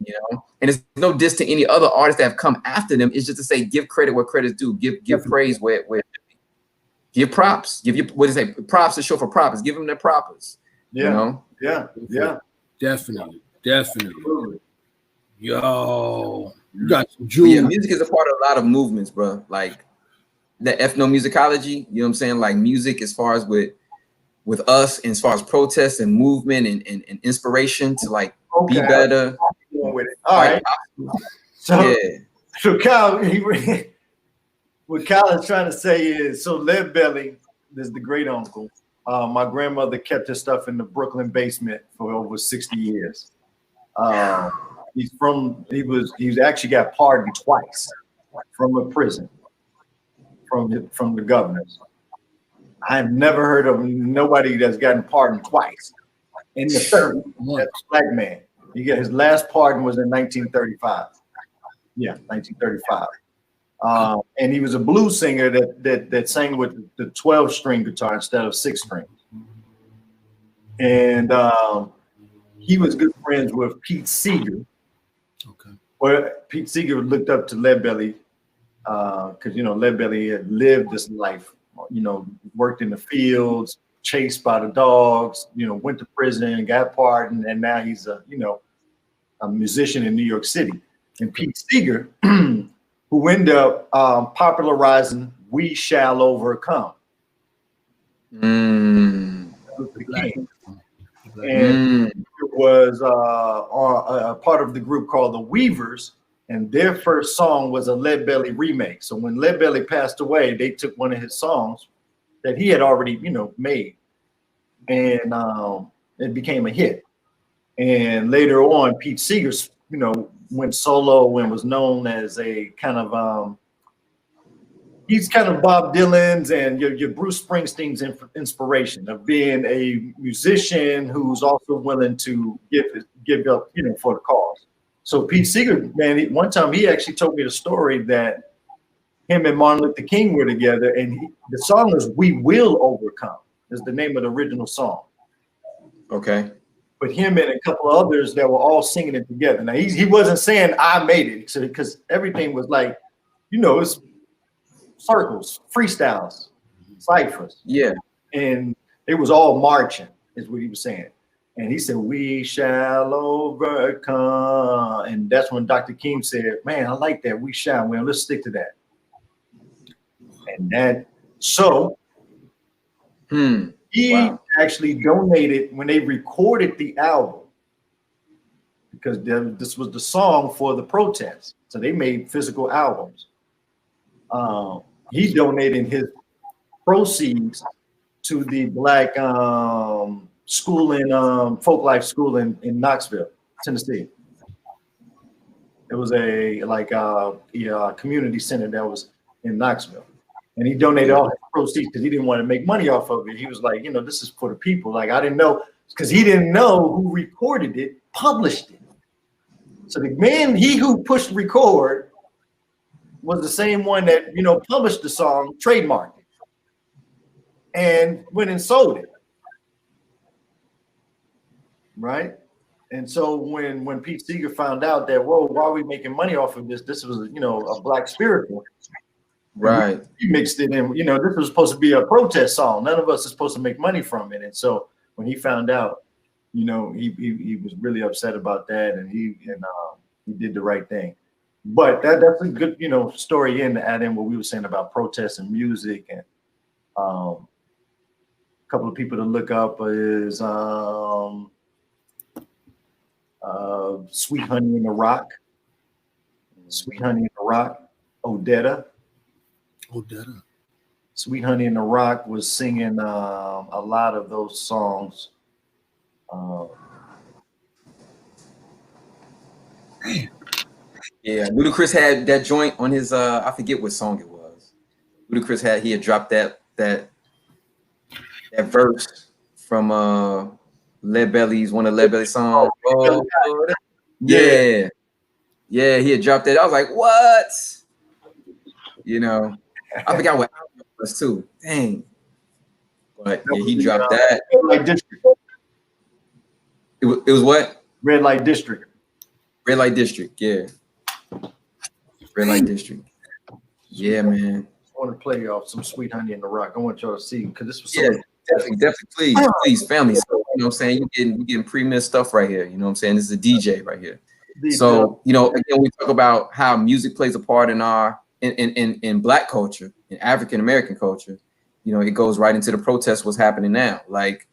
You know, and it's no diss to any other artists that have come after them. It's just to say, give credit where credit's due. Give praise where give props. Props to show for props. Give them their props. Yeah. You know? Yeah. Definitely. Yo, you got some jewels. Yeah, music is a part of a lot of movements, bro. Like the ethnomusicology, you know what I'm saying? Like music as far as with us, and as far as protests and movement and inspiration to like be better. With it. All right. So Kyle, what Kyle is trying to say is, so Lead Belly is the great uncle. My grandmother kept his stuff in the Brooklyn basement for over 60 years. He actually got pardoned twice from a prison from the governors. I've never heard of nobody that's gotten pardoned twice in the 30s. That's a black man. His last pardon was in 1935. Yeah, 1935. And he was a blues singer that sang with the 12-string guitar instead of 6 strings. And he was good friends with Pete Seeger. Okay. Well, Pete Seeger looked up to Leadbelly because, Leadbelly had lived this life, worked in the fields, chased by the dogs, went to prison, got pardoned, and now he's a musician in New York City. And Pete Seeger, who ended up popularizing "We Shall Overcome." And it was a part of the group called the Weavers, and their first song was a Leadbelly remake. So when Leadbelly passed away, they took one of his songs that he had already, made, and it became a hit. And later on, Pete Seeger, went solo and was known as a kind of he's kind of Bob Dylan's and your Bruce Springsteen's inspiration of being a musician who's also willing to give up, for the cause. So Pete Seeger, man, one time he actually told me the story that him and Martin Luther King were together, and the song is "We Will Overcome" is the name of the original song. Okay. But him and a couple of others that were all singing it together. Now he wasn't saying I made it, because everything was like, it's circles, freestyles, ciphers. Yeah. And it was all marching, is what he was saying. And he said, "We shall overcome." And that's when Dr. King said, "Man, I like that. We shall. Well, let's stick to that." And he actually donated when they recorded the album, because this was the song for the protest. So they made physical albums. He donated his proceeds to the Black school in Folk Life School in Knoxville, Tennessee. It was a community center that was in Knoxville, and he donated all his proceeds because he didn't want to make money off of it. He was like, this is for the people. Like, I didn't know, because he didn't know who recorded it, published it. So the man who pushed record was the same one that published the song, trademarked it, and went and sold it. Right? And so when Pete Seeger found out that, whoa, why are we making money off of this? This was a Black spiritual. Right. He mixed it in. This was supposed to be a protest song. None of us are supposed to make money from it. And so when he found out, he was really upset about that, and he did the right thing. But that's a good, story to add in what we were saying about protests and music. And a couple of people to look up is Sweet Honey in the Rock. Sweet Honey in the Rock, Odetta. Sweet Honey in the Rock was singing a lot of those songs. Yeah, Ludacris had that joint on his I forget what song it was. Ludacris had dropped that verse from Leadbelly's, one of Leadbelly's songs. Oh, yeah, he had dropped that. I was like, what? I forgot what album it was too. Dang. But yeah, he dropped that. Red Light District. It was what? Red Light District. Red Light District, yeah. Red Light District. Yeah, man. I want to play off some Sweet Honey in the Rock. I want y'all to see, because this was so definitely, please, family. So, I'm saying, you're getting pre-mixed stuff right here. I'm saying? This is a DJ right here. So, again, we talk about how music plays a part in our in Black culture, in African American culture. It goes right into the protest, what's happening now. Like,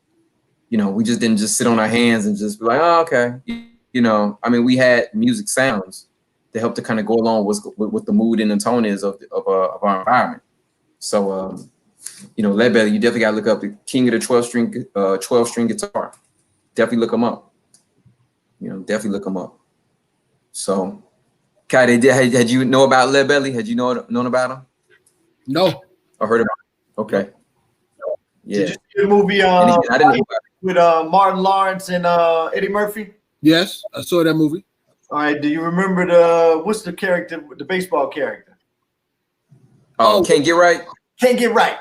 we just didn't just sit on our hands and just be like, oh, okay. We had music sounds to help to kind of go along with what the mood and the tone is of our environment. So, Leadbelly, you definitely got to look up the king of the 12-string guitar. Definitely look him up. Definitely look him up. So, Kai, had you know about Leadbelly? Had you known about him? No. Or heard about him? Okay. Yeah. Did you see the movie I didn't know with Martin Lawrence and Eddie Murphy? Yes, I saw that movie. All right. Do you remember what's the character, the baseball character? Oh, Can't Get Right? Can't Get Right.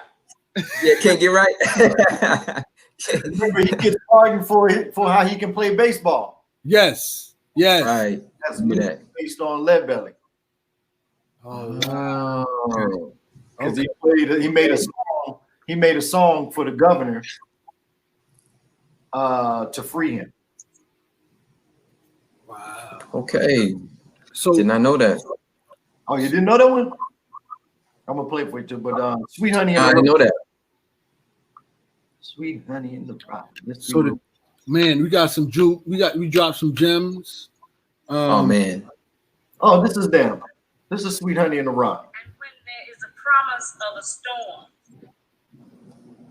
Yeah, Can't Get Right. Remember, he gets pardoned for how he can play baseball. Yes. Right. That's based on Lead Belly. Oh, Oh. Because he made a song for the governor to free him. wow. Okay. So Did not know that. Oh, you didn't know that one? I'm gonna play it for you too. But Sweet Honey in the I didn't know that. Sweet Honey in the Rock. man, we got some we dropped some gems. Oh man. Oh, this is them. This is Sweet Honey in the Rock. And when there is a promise of a storm,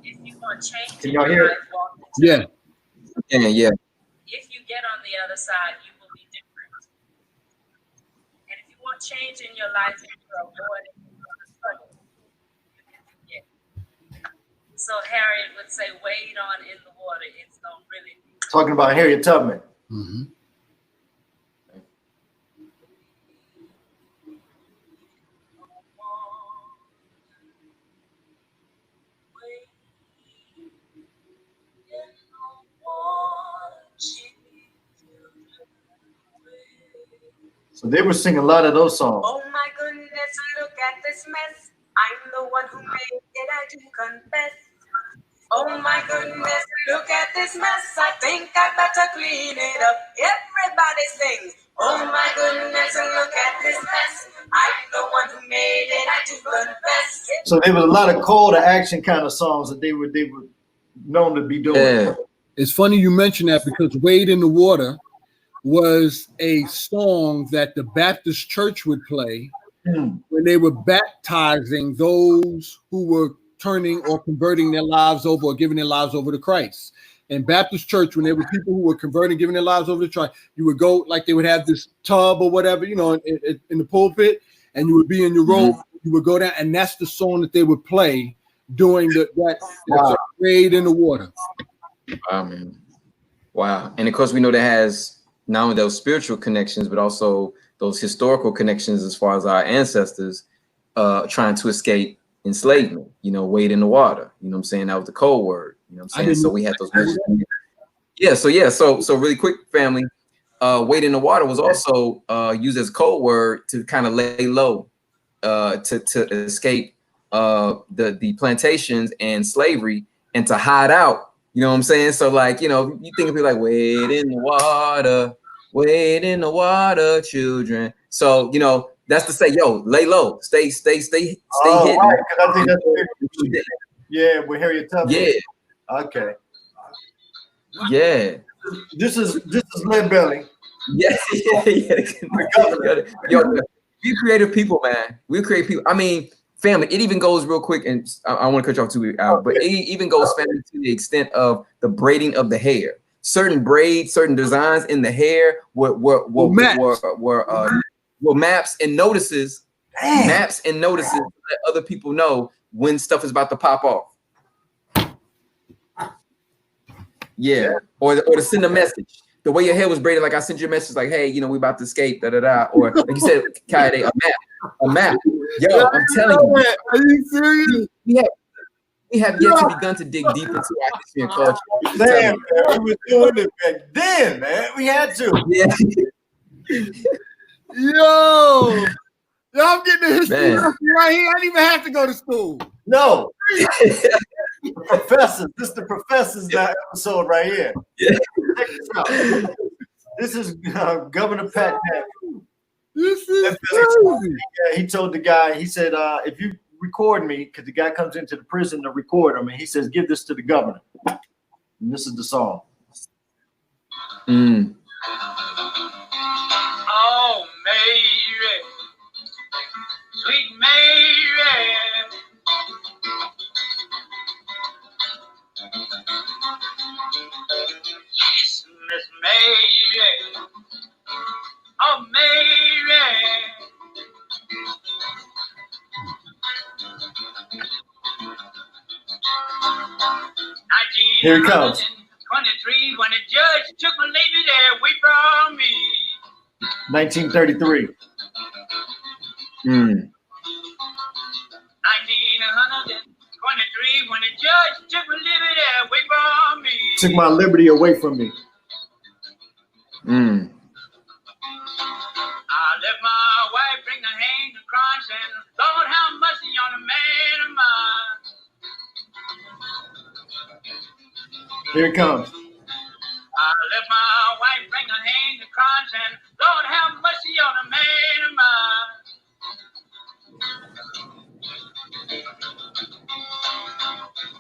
if you want change Can in y'all your hear life, it? walk the Yeah. Yeah. If you get on the other side, you will be different. And if you want change in your life, and you're avoiding the struggle, you can forget. So Harriet would say, wade on in the water. It's gonna really be. Talking about Harriet Tubman. Mm-hmm. So they were singing a lot of those songs. Oh my goodness, look at this mess. I'm the one who made it, I do confess. Oh my goodness, look at this mess. I think I better clean it up. Everybody sing. Oh my goodness, look at this mess. I'm the one who made it, I do confess. So there was a lot of call to action kind of songs that they were known to be doing. Yeah. It's funny you mention that because Wade in the Water was a song that the Baptist church would play when they were baptizing those who were turning or converting their lives over or giving their lives over to Christ. In Baptist church, when there were people who were converting, giving their lives over to Christ, you would go, like they would have this tub or whatever, you know, in the pulpit, and you would be in your robe, you would go down, and that's the song that they would play during that Wade in the Water. Wow, man. Wow. And of course, we know that has not only those spiritual connections, but also those historical connections as far as our ancestors trying to escape enslavement, you know, wade in the water. You know what I'm saying? That was the code word. You know what I'm saying? So we had those. So really quick, family. Wade in the water was also used as a code word to kind of lay low, to escape the plantations and slavery and to hide out. You know what I'm saying? So like, you know, you think of people like wade in the water, children. So, you know, that's to say, yo, lay low, stay hidden. Right, I think that's yeah, with Harriet Tubman. Yeah. Okay. Yeah. This is Lead Belly. Yeah. Yo, we creative people, man. We create people. I mean, family, it even goes real quick, and I want to cut you off too, Al, but it even goes, family, to the extent of the braiding of the hair. Certain braids, certain designs in the hair were maps and notices. Damn. Maps and notices to let other people know when stuff is about to pop off. Yeah, or to send a message. The way your hair was braided, like I sent you a message, like, hey, you know, we about to escape, da da da. Or like you said, Kaide, a map. Yo, I'm telling you. Are you serious? We have yet to begun to dig deep into our history and culture. Damn, man, we were doing it back then, man. We had to. Yeah. Yo, I'm getting the history Man. right here. I didn't even have to go to school. No. Professors. This is the professors that episode right here. Yeah. Check this out. This is Governor Pat. This is crazy. He told the guy, he said, if you record me, because the guy comes into the prison to record him, and he says, give this to the governor. And this is the song. Oh, Mary, sweet Mary. Yes, Miss Mary. Oh, Mary. Here it comes. 23, when the judge took my lady there away from me. 1933. 1923, when the judge took my liberty away from me. Took my liberty away from me. Here it comes. I left my wife bring her hand to crunch, and Lord have mercy on a man of mine.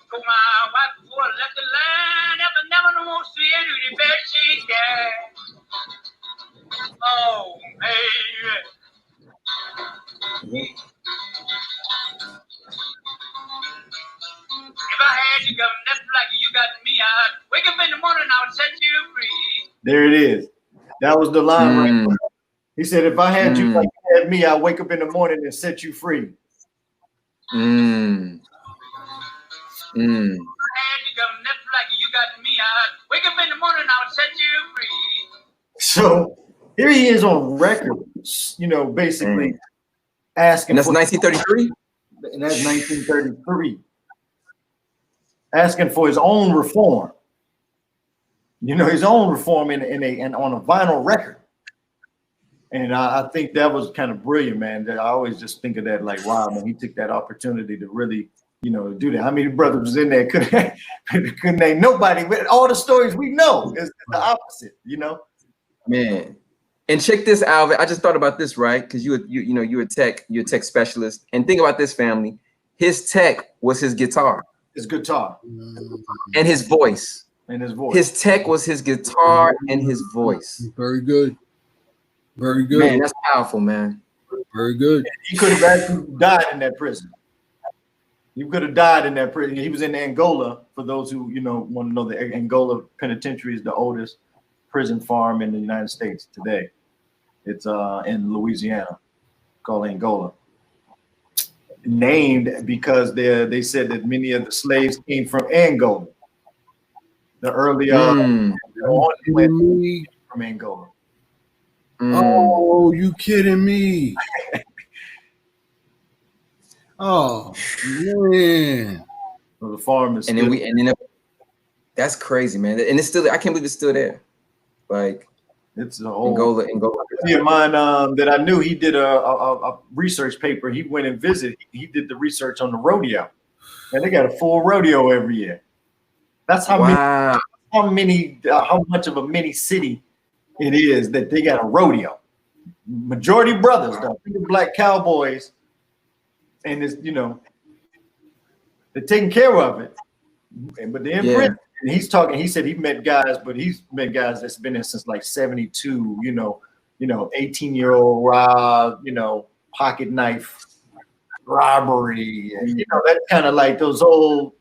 Told my wife before I left the land, if I never no more see her, do the best she can. Oh, baby. If I had you come left like you got me, I'd wake up in the morning, I would set you free. There it is. That was the line right there. He said, if I had you like you had me, I'd wake up in the morning and set you free. If I had you come left like you got me, I'd wake up in the morning, I would set you free. So here he is on record, you know, basically asking. And that's 1933? And that's 1933. Asking for his own reform. You know, his own reform and on a vinyl record. And I think that was kind of brilliant, man. I always just think of that like, wow, man, he took that opportunity to really, you know, do that. How many brothers was in there? Couldn't name nobody. With all the stories we know is the opposite, you know? Man. And check this, Alvin. I just thought about this, right? Because you're a tech specialist. And think about this, family. His tech was his guitar. His guitar. And his voice. And his voice. His tech was his guitar and his voice. Very good. Very good. Man, that's powerful, man. Very good. He could have actually died in that prison. He could have died in that prison. He was in Angola. For those who, you know, want to know, the Angola Penitentiary is the oldest prison farm in the United States today. It's in Louisiana, called Angola. Named because they said that many of the slaves came from Angola. The early from Angola. Oh, you kidding me? Oh man! So the farm is, that's crazy, man. And it's still, I can't believe it's still there. Like, it's a whole Angola. of mine that I knew. He did a research paper. He went and visited. He did the research on the rodeo, and they got a full rodeo every year. That's how how much of a mini city it is that they got a rodeo. Majority brothers, though, black cowboys, and it's, you know, they're taking care of it. But they're in prison. And he's talking. He said he met guys, but he's met guys that's been there since like 72. You know, 18-year-old rob, you know, pocket knife robbery, and you know, that's kind of like those old.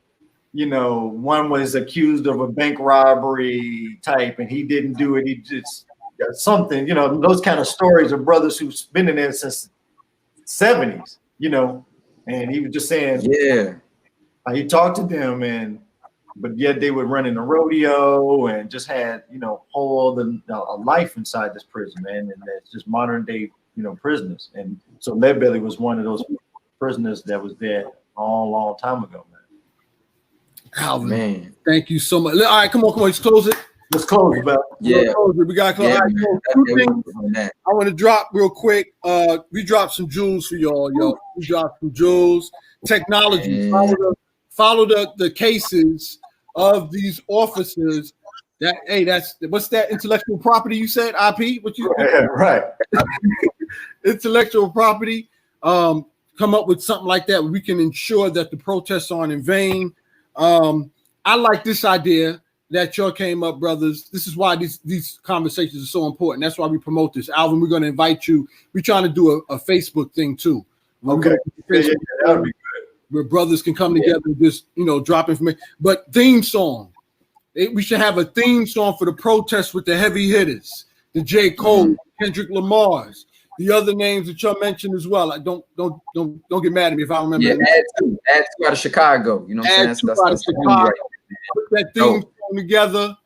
You know, one was accused of a bank robbery type, and he didn't do it. He just got something. You know, those kind of stories of brothers who's been in there since the 70s. You know, and he was just saying, he talked to them, but yet they were running a rodeo and just had, you know, a life inside this prison, man, and that's just modern day, you know, prisoners. And so Leadbelly was one of those prisoners that was there a long time ago, man. Alvin, man, thank you so much. All right, come on, let's close it. Let's close it, bro. Yeah, we got to close. All right, two things I want to drop real quick. We dropped some jewels for y'all, yo. We dropped some jewels. Technology. Follow the cases of these officers. That's what's that intellectual property you said? IP? What you? Right. Intellectual property. Come up with something like that where we can ensure that the protests aren't in vain. I like this idea that y'all came up, brothers. This is why these conversations are so important. That's why we promote this. Alvin, we're going to invite you. We're trying to do a Facebook thing too. Okay. That would be good. Where brothers can come together and just, you know, drop information. But theme song. We should have a theme song for the protests with the heavy hitters. The J. Cole, Kendrick Lamar's. The other names that y'all mentioned as well. Like, don't get mad at me if I remember. Yeah, add two out of Chicago. You know what I'm saying? That's Chicago. Right. Put that thing together,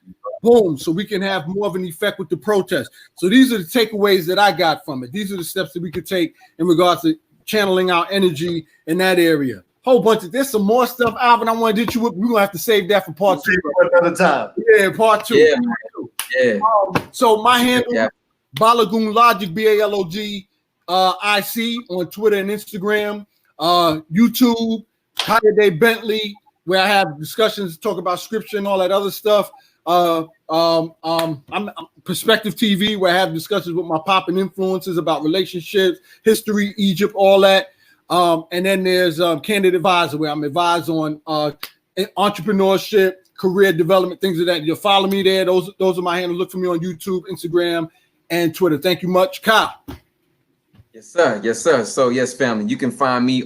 boom, so we can have more of an effect with the protest. So these are the takeaways that I got from it. These are the steps that we could take in regards to channeling our energy in that area. Whole bunch of there's some more stuff, Alvin. I want to hit you with. We're gonna have to save that for part 2. Another time. Yeah, part 2. Yeah. So my handle. Balagoon Logic, BALOG IC on Twitter and Instagram, YouTube, Kayode Bentley, where I have discussions, talk about scripture and all that other stuff. I'm Perspective TV, where I have discussions with my pop and influences about relationships, history, Egypt, all that. And then there's Candid Advisor, where I'm advised on entrepreneurship, career development, things of that. You'll follow me there. Those are my handles. Look for me on YouTube, Instagram, and Twitter. Thank you much, Kyle. Yes, sir. Yes, sir. So yes, family, you can find me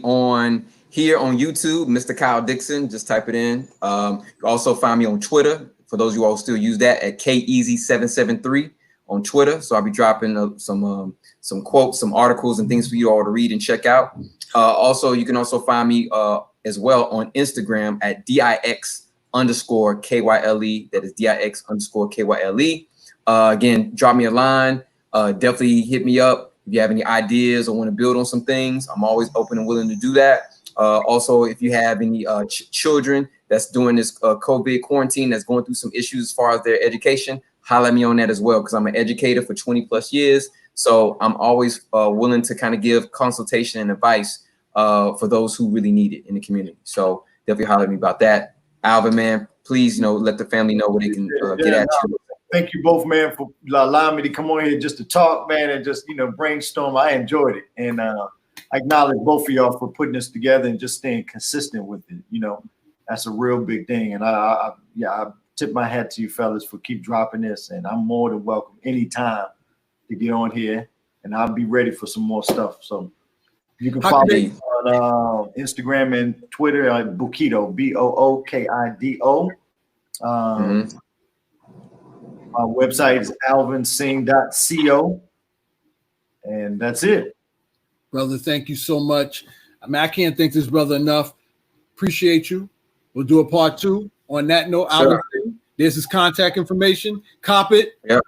here on YouTube, Mr. Kyle Dixon. Just type it in. You can also find me on Twitter. For those of you all who still use that, at KEasy773 on Twitter. So I'll be dropping some quotes, some articles, and things for you all to read and check out. Also, you can also find me as well on Instagram at DIX_KYLE. That is DIX_KYLE. Again, drop me a line. Definitely hit me up if you have any ideas or want to build on some things. I'm always open and willing to do that. Also, if you have any children that's doing this COVID quarantine, that's going through some issues as far as their education, holler at me on that as well, because I'm an educator for 20+ years. So I'm always willing to kind of give consultation and advice for those who really need it in the community. So definitely holler at me about that. Alvin, man, please, let the family know where they can get at you. Thank you both, man, for allowing me to come on here just to talk, man, and just, brainstorm. I enjoyed it. And I acknowledge both of y'all for putting this together and just staying consistent with it. That's a real big thing. And I tip my hat to you fellas for keep dropping this. And I'm more than welcome anytime to get on here. And I'll be ready for some more stuff. So you can follow me on Instagram and Twitter at Bookido, BOOKIDO. My website is alvinsingh.co. And that's it. Brother, thank you so much. I can't thank this brother enough. Appreciate you. We'll do a part 2. On that note, Alvin, there's his contact information. Cop it. Yep.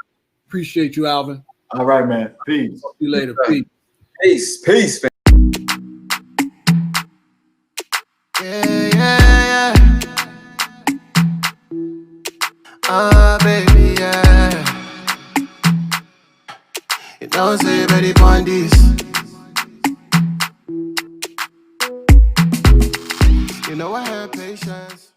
Appreciate you, Alvin. All right, man. Peace. See you later. Right. Peace. Peace. Yeah. Baby, yeah. You don't say ready on this. You know I have patience.